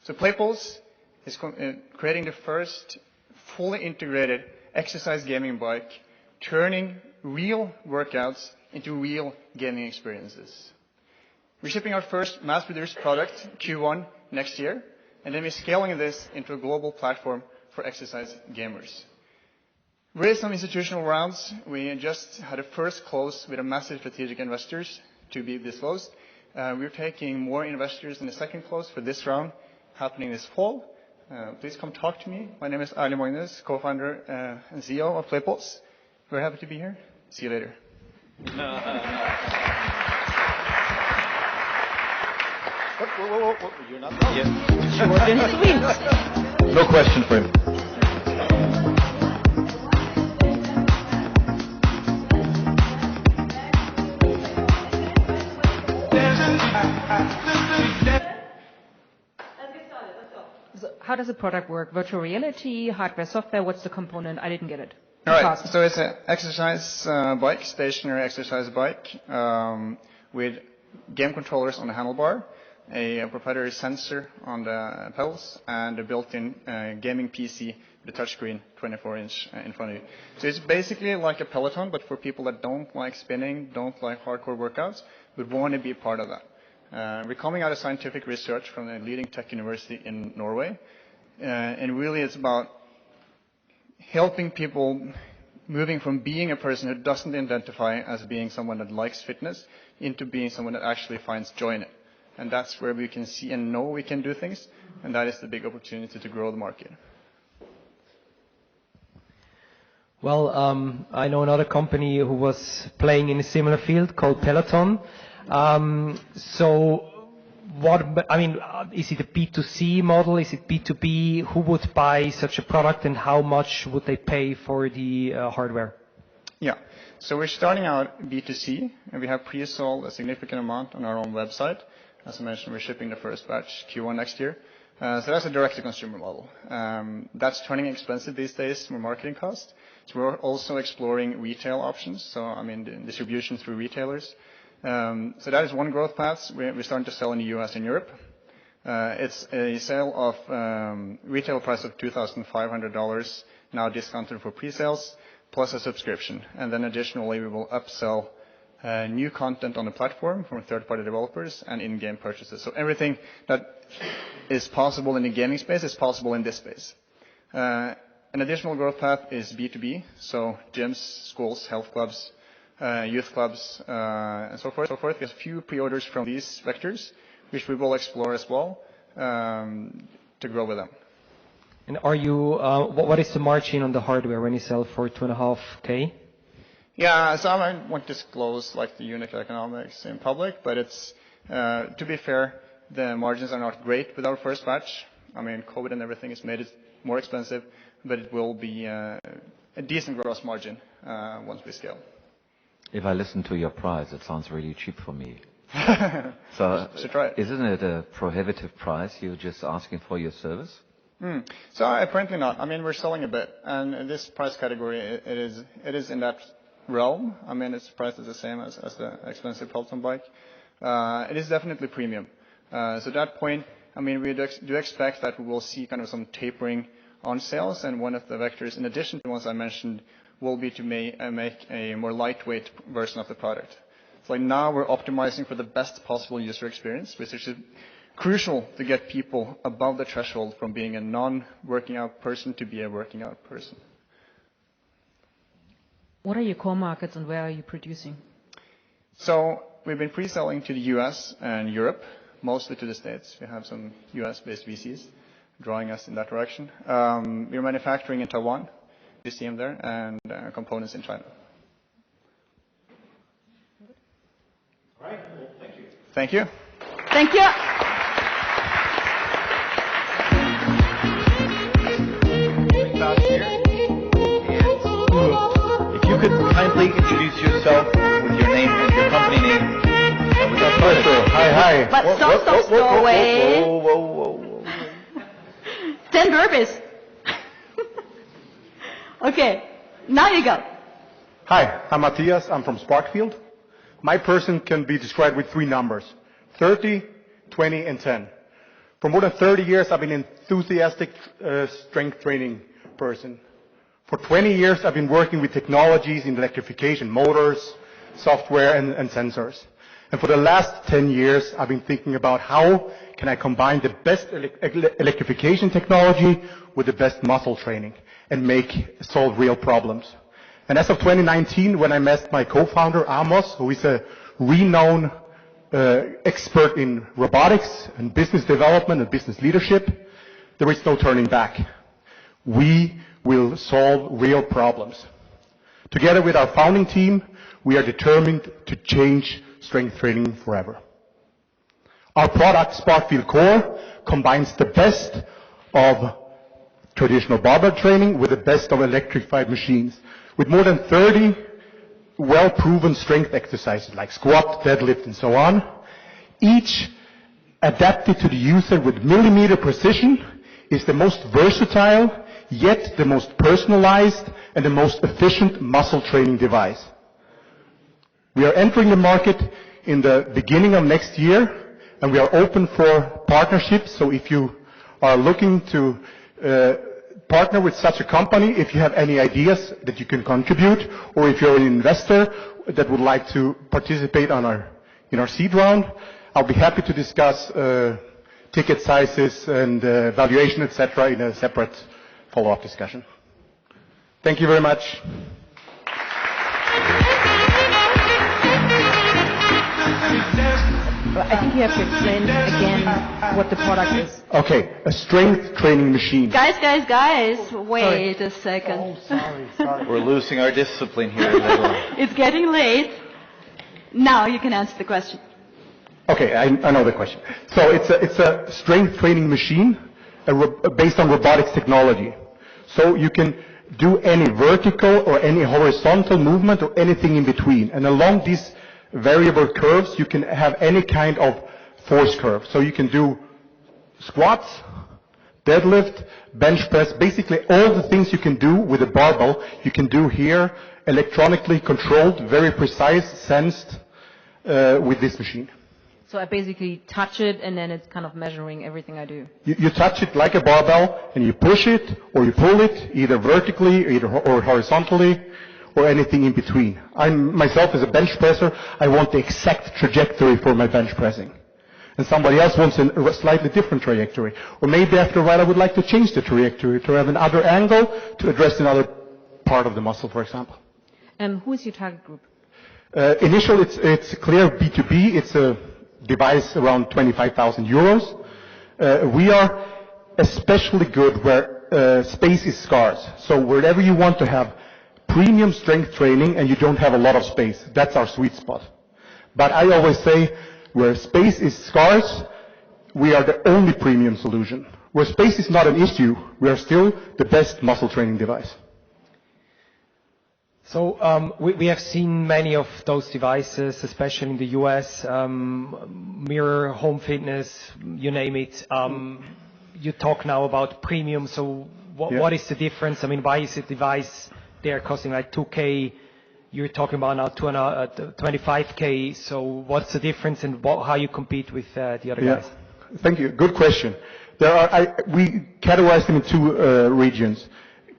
So Playpulse is creating the first fully integrated exercise gaming bike, turning real workouts into real gaming experiences. We're shipping our first mass-produced product Q1 next year, and then we're scaling this into a global platform for exercise gamers. Raised some institutional rounds. We just had a first close with a massive strategic investors to be disclosed. We're taking more investors in the second close for this round, happening this fall. Please come talk to me. My name is Adrian, co-founder and CEO of Playpulse. Very happy to be here. See you later. What? You're not done yet. No question for him. So how does the product work? Virtual reality, hardware, software? What's the component? I didn't get it. All right. So it's an exercise bike, stationary exercise bike, with game controllers on the handlebar, a proprietary sensor on the pedals, and a built-in gaming PC with a touchscreen 24-inch in front of you. So it's basically like a Peloton, but for people that don't like spinning, don't like hardcore workouts, but want to be part of that. We're coming out of scientific research from a leading tech university in Norway, and really it's about helping people moving from being a person who doesn't identify as being someone that likes fitness into being someone that actually finds joy in it. And that's where we can see and know we can do things, and that is the big opportunity to grow the market. Well, I know another company who was playing in a similar field called Peloton. So is it a B2C model? Is it B2B? Who would buy such a product, and how much would they pay for the hardware? Yeah. So we're starting out B2C, and we have pre-sold a significant amount on our own website. As I mentioned, we're shipping the first batch Q1 next year. So that's a direct-to-consumer model. That's turning expensive these days from marketing costs. So we're also exploring retail options, so distribution through retailers. So that is one growth path. We're starting to sell in the US and Europe. It's a sale of retail price of $2,500, now discounted for pre-sales, plus a subscription. And then additionally, we will upsell new content on the platform from third-party developers and in-game purchases. So everything that is possible in the gaming space is possible in this space. An additional growth path is B2B, so gyms, schools, health clubs, youth clubs, and so forth. We have a few pre-orders from these vectors, which we will explore as well to grow with them. And are you? What is the margin on the hardware when you sell for $2,500? Yeah, so I won't disclose the unit economics in public, but it's to be fair, the margins are not great with our first batch. COVID and everything has made it more expensive, but it will be a decent gross margin once we scale. If I listen to your price, it sounds really cheap for me. So try it. Isn't it a prohibitive price you're just asking for your service? So apparently not. We're selling a bit, and in this price category, it is in that realm. It's priced as the same as the expensive Peloton bike. It is definitely premium. So at that point, we do expect that we will see kind of some tapering on sales, and one of the vectors, in addition to the ones I mentioned, will be to make a more lightweight version of the product. So now we're optimizing for the best possible user experience, which is crucial to get people above the threshold from being a non-working out person to be a working out person. What are your core markets and where are you producing? So we've been pre-selling to the US and Europe, mostly to the States. We have some US-based VCs drawing us in that direction. We're manufacturing in Taiwan, you see them there, and components in China. All right. Well, thank you. Thank you. Thank you. If you could kindly introduce yourself with your name and your company name, and we got started. Hi. But stop, go away. Whoa. 10 burpees. Okay, now you go. Hi, I'm Matthias. I'm from Sparkfield. My person can be described with 3 numbers: 30, 20, and 10. For more than 30 years, I've been an enthusiastic strength training person. For 20 years, I've been working with technologies in electrification, motors, software, and sensors. And for the last 10 years, I've been thinking about how can I combine the best electrification technology with the best muscle training and solve real problems. And as of 2019, when I met my co-founder, Amos, who is a renowned expert in robotics and business development and business leadership, there is no turning back. We will solve real problems. Together with our founding team, we are determined to change strength training forever. Our product, Sparkfield Core, combines the best of traditional barbell training with the best of electrified machines, with more than 30 well-proven strength exercises like squat, deadlift, and so on, each adapted to the user with millimeter precision, is the most versatile, yet the most personalized and the most efficient muscle training device. We are entering the market in the beginning of next year, and we are open for partnerships. So if you are looking to partner with such a company, if you have any ideas that you can contribute, or if you're an investor that would like to participate in our seed round, I'll be happy to discuss ticket sizes and valuation, etc., in a separate follow-up discussion. Thank you very much. I think you have to explain again what the product is. Okay, a strength training machine. Guys, wait a second. Oh, sorry. We're losing our discipline here a little. It's getting late. Now you can answer the question. Okay, I know the question. So it's a strength training machine based on robotics technology. So you can do any vertical or any horizontal movement or anything in between. And along these variable curves, you can have any kind of force curve. So you can do squats, deadlift, bench press, basically all the things you can do with a barbell, you can do here, electronically controlled, very precise, sensed with this machine. So I basically touch it, and then it's kind of measuring everything I do. You touch it like a barbell, and you push it, or you pull it, either vertically or horizontally, or anything in between. Myself as a bench presser, I want the exact trajectory for my bench pressing. And somebody else wants a slightly different trajectory. Or maybe after a while I would like to change the trajectory to have another angle to address another part of the muscle, for example. Who is your target group? Initially, it's clear B2B. It's a device around 25,000 euros. We are especially good where space is scarce. So wherever you want to have premium strength training and you don't have a lot of space, that's our sweet spot. But I always say, where space is scarce, we are the only premium solution. Where space is not an issue, we are still the best muscle training device. So we have seen many of those devices, especially in the US, Mirror, Home Fitness, you name it. You talk now about premium, so what is the difference? I mean, why is a device there costing like 2K? You're talking about now 25K, so what's the difference and how you compete with the other guys? Thank you. Good question. We categorize them in two regions.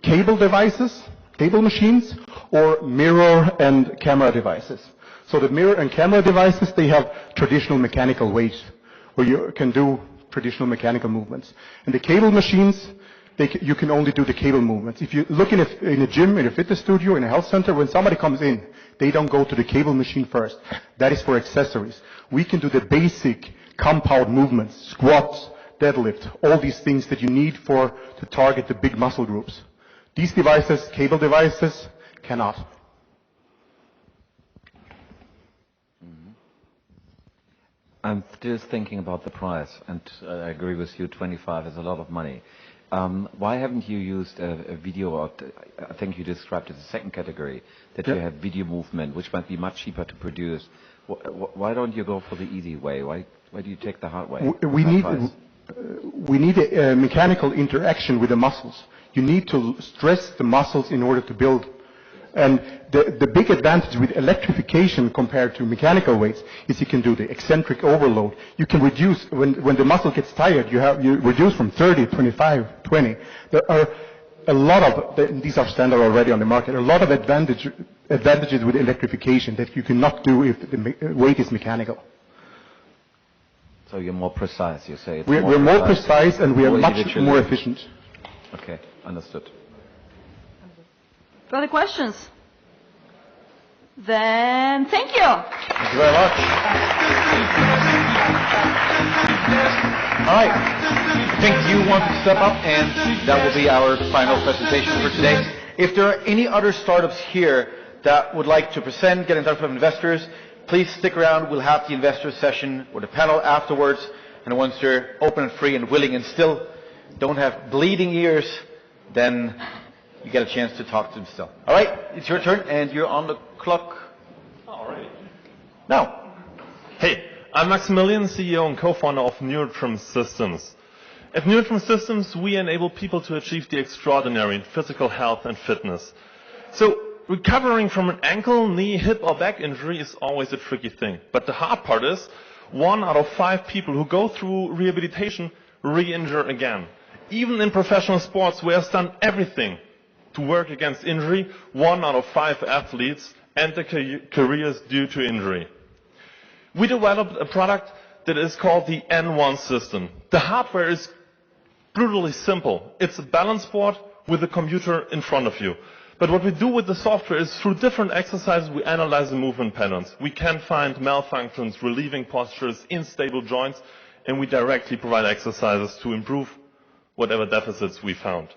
Cable devices, cable machines, or mirror and camera devices. So the mirror and camera devices, they have traditional mechanical weights, where you can do traditional mechanical movements. And the cable machines, you can only do the cable movements. If you look in a gym, in a fitness studio, in a health center, when somebody comes in, they don't go to the cable machine first. That is for accessories. We can do the basic compound movements, squats, deadlift, all these things that you need to target the big muscle groups. These devices, cable devices, cannot. I'm just thinking about the price, and I agree with you, 25 is a lot of money. Why haven't you used a video, or I think you described it as a second category, that you have video movement, which might be much cheaper to produce. Why don't you go for the easy way? Why do you take the hard way? We need a mechanical interaction with the muscles. You need to stress the muscles in order to build. And the big advantage with electrification compared to mechanical weights is you can do the eccentric overload. You can reduce, when the muscle gets tired, you reduce from 30, 25, 20. There are a lot of, these are standard already on the market, a lot of advantages with electrification that you cannot do if the weight is mechanical. So you're more precise, you say. We're more precise and we are much more efficient. Okay, understood. Further questions? Then thank you. Thank you very much. All right. I think you want to step up, and that will be our final presentation for today. If there are any other startups here that would like to present, get in touch with investors, please stick around. We'll have the investor session or the panel afterwards. And once they're open and free and willing and still don't have bleeding ears, then you get a chance to talk to them still. All right, it's your turn, and you're on the clock. All right. Now. Hey, I'm Maximilian, CEO and co-founder of Neurotrim Systems. At Neurotrim Systems, we enable people to achieve the extraordinary in physical health and fitness. So, recovering from an ankle, knee, hip, or back injury is always a tricky thing. But the hard part is, 1 out of 5 people who go through rehabilitation re-injure again. Even in professional sports, where it's done everything to work against injury, 1 out of 5 athletes end their careers due to injury. We developed a product that is called the N1 system. The hardware is brutally simple. It's a balance board with a computer in front of you. But what we do with the software is through different exercises, we analyze the movement patterns. We can find malfunctions, relieving postures, unstable joints, and we directly provide exercises to improve whatever deficits we found.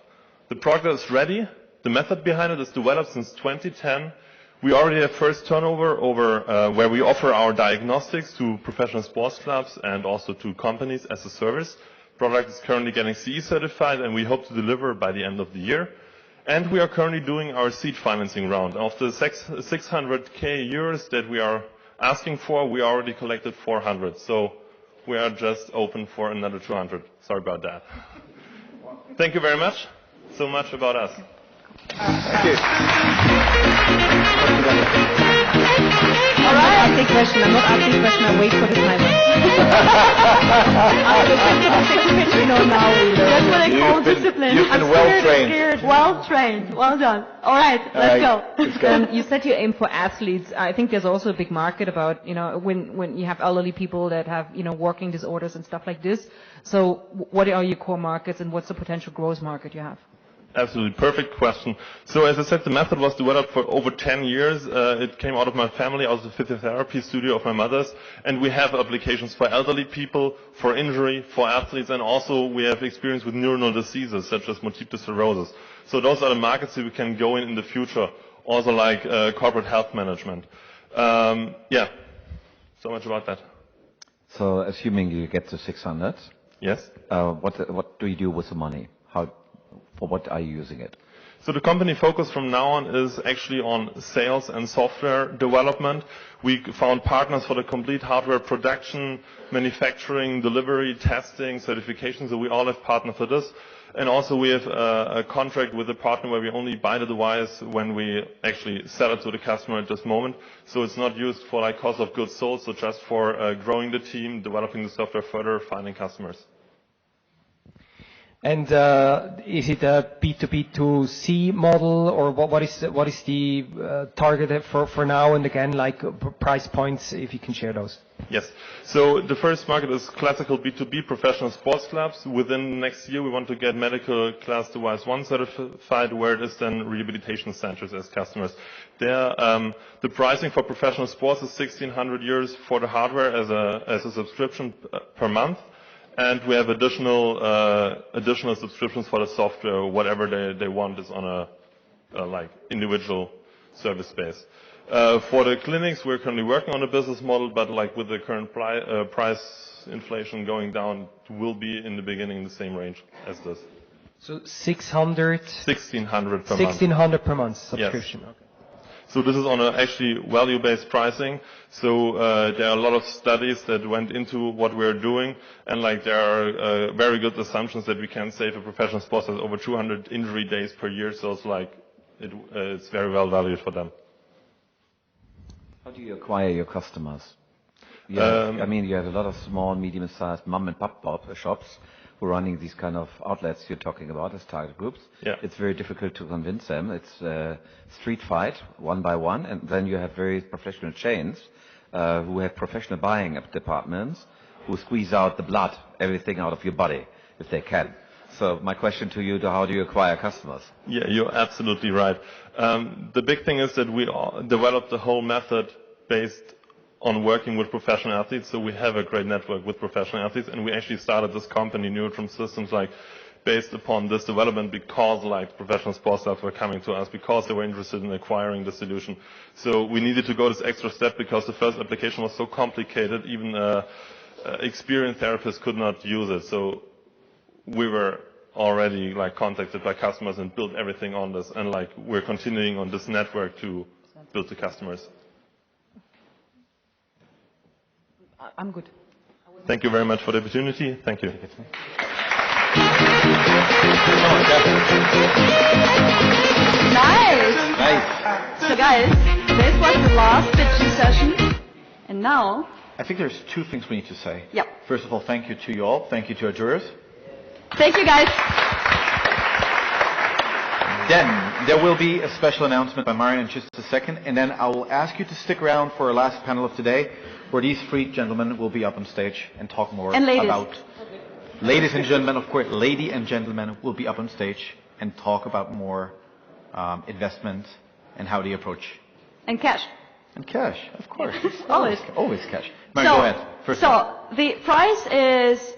The product is ready. The method behind it is developed since 2010. We already have first turnover over where we offer our diagnostics to professional sports clubs and also to companies as a service. Product is currently getting CE certified, and we hope to deliver by the end of the year. And we are currently doing our seed financing round. Of the 600k euros that we are asking for, we already collected 400. So we are just open for another 200. Sorry about that. Thank you very much. So much about us. Thank you. All right. I'm not asking question. I'm not asking question. I wait for the timer. That's what I call discipline. You've been well trained. Well trained. Well done. All right, let's go. Let's go. You said you aim for athletes. I think there's also a big market about, when you have elderly people that have, walking disorders and stuff like this. So what are your core markets and what's the potential growth market you have? Absolutely. Perfect question. So as I said, the method was developed for over 10 years. It came out of my family, out of the physiotherapy studio of my mother's. And we have applications for elderly people, for injury, for athletes, and also we have experience with neuronal diseases such as multiple sclerosis. So those are the markets that we can go in the future, also like corporate health management. Yeah, so much about that. So assuming you get to 600. Yes. What do you do with the money? For what are you using it? So the company focus from now on is actually on sales and software development. We found partners for the complete hardware production, manufacturing, delivery, testing, certification. So we all have partners for this. And also we have a contract with a partner where we only buy the device when we actually sell it to the customer at this moment. So it's not used for like cost of goods sold, so just for growing the team, developing the software further, finding customers. And is it a B2B2C model, or what is the target for now? And again, like price points, if you can share those. Yes. So the first market is classical B2B professional sports clubs. Within next year, we want to get medical class device 1 certified, where it is then rehabilitation centers as customers. There, the pricing for professional sports is 1,600 euros for the hardware as a subscription per month. And we have additional subscriptions for the software. Whatever they want is on a like individual service base. For the clinics, we're currently working on a business model, but like with the current price inflation going down, it will be in the beginning the same range as this. So 1,600 per month. 1,600 per month subscription. Yes. Okay. So this is on a actually value-based pricing. So there are a lot of studies that went into what we're doing, and like there are very good assumptions that we can save a professional sports over 200 injury days per year. So it's like it's very well valued for them. How do you acquire your customers? You have, you have a lot of small, medium-sized mom and pop shops who are running these kind of outlets you're talking about as target groups. Yeah. It's very difficult to convince them. It's a street fight, one by one, and then you have very professional chains who have professional buying departments who squeeze out the blood, everything out of your body, if they can. So my question to you, how do you acquire customers? Yeah, you're absolutely right. The big thing is that we developed the whole method based on working with professional athletes. So we have a great network with professional athletes, and we actually started this company, Neutrum Systems, like based upon this development because like professional sports stars were coming to us because they were interested in acquiring the solution. So we needed to go this extra step because the first application was so complicated, even experienced therapists could not use it. So we were already like contacted by customers and built everything on this, and like we're continuing on this network to build the customers. I'm good. Thank you very much for the opportunity. Thank you. Nice. So guys, this was the last pitching session, and now I think there's two things we need to say. Yep. First of all, thank you to you all. Thank you to our jurors. Thank you, guys. Then there will be a special announcement by Marianna in just a second, and then I will ask you to stick around for our last panel of today, where these three gentlemen will be up on stage and talk more about. Ladies and gentlemen, of course, lady and gentlemen will be up on stage and talk about more investment and how they approach. And cash. And cash, of course. Always. Always cash. Mary, go ahead. First the price is,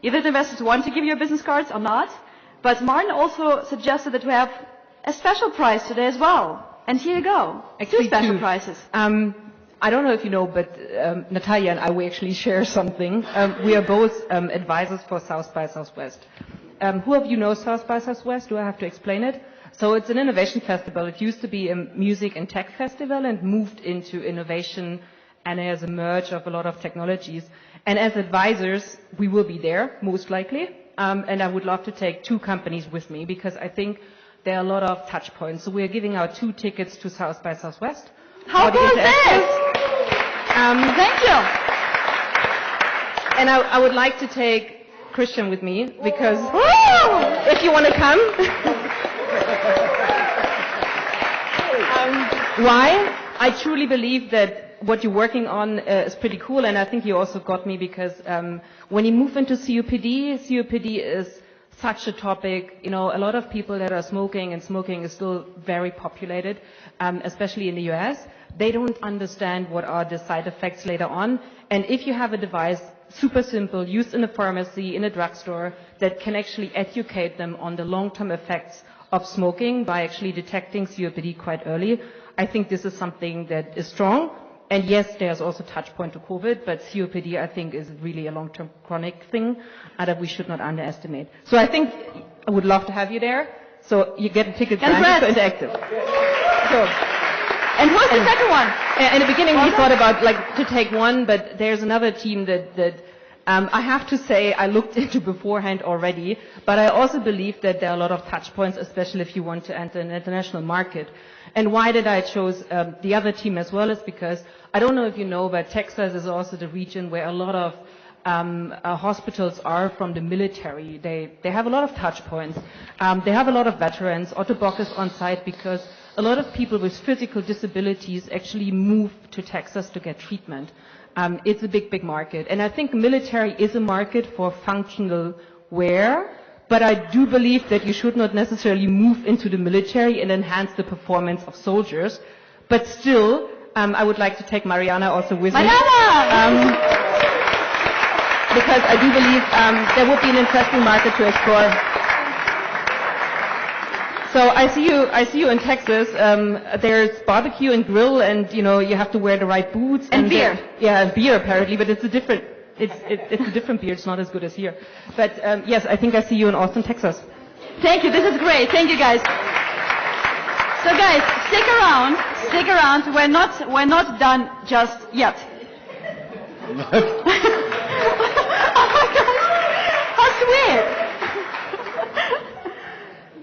either the investors want to give you a business cards or not. But Martin also suggested that we have a special prize today as well. And here you go. Actually, two special prizes. I don't know if you know, but Natalia and I, we actually share something. We are both advisors for South by Southwest. Who of you know South by Southwest? Do I have to explain it? So it's an innovation festival. It used to be a music and tech festival and moved into innovation and as a merge of a lot of technologies. And as advisors, we will be there, most likely. And I would love to take two companies with me because I think there are a lot of touch points. So we are giving out 2 tickets to South by Southwest. How cool is this? Thank you. And I would like to take Christian with me because if you want to come. Why? I truly believe that what you're working on is pretty cool, and I think you also got me because when you move into COPD is such a topic. A lot of people that are smoking, and smoking is still very populated, especially in the US. They don't understand what are the side effects later on, and if you have a device, super simple, used in a pharmacy, in a drugstore, that can actually educate them on the long-term effects of smoking by actually detecting COPD quite early, I think this is something that is strong. And yes, there's also touch point to COVID, but COPD, I think, is really a long-term chronic thing that we should not underestimate. So I think I would love to have you there. So you get a ticket for Interactive. And who's the second one? In the beginning, we thought about to take one, but there's another team that I have to say I looked into beforehand already, but I also believe that there are a lot of touch points, especially if you want to enter an international market. And why did I choose the other team as well is because I don't know if you know, but Texas is also the region where a lot of hospitals are from the military. They have a lot of touch points. They have a lot of veterans. Otto Bock is on site because a lot of people with physical disabilities actually move to Texas to get treatment. It's a big, big market. And I think military is a market for functional wear, but I do believe that you should not necessarily move into the military and enhance the performance of soldiers. But still, I would like to take Marianna also with me. Because I do believe there would be an interesting market to explore. So I see you in Texas. There's barbecue and grill, and you have to wear the right boots and beer. And beer apparently, but it's a different beer. It's not as good as here. But yes, I think I see you in Austin, Texas. Thank you. This is great. Thank you, guys. So guys, stick around. Stick around. We're not done just yet. Oh my gosh! How sweet!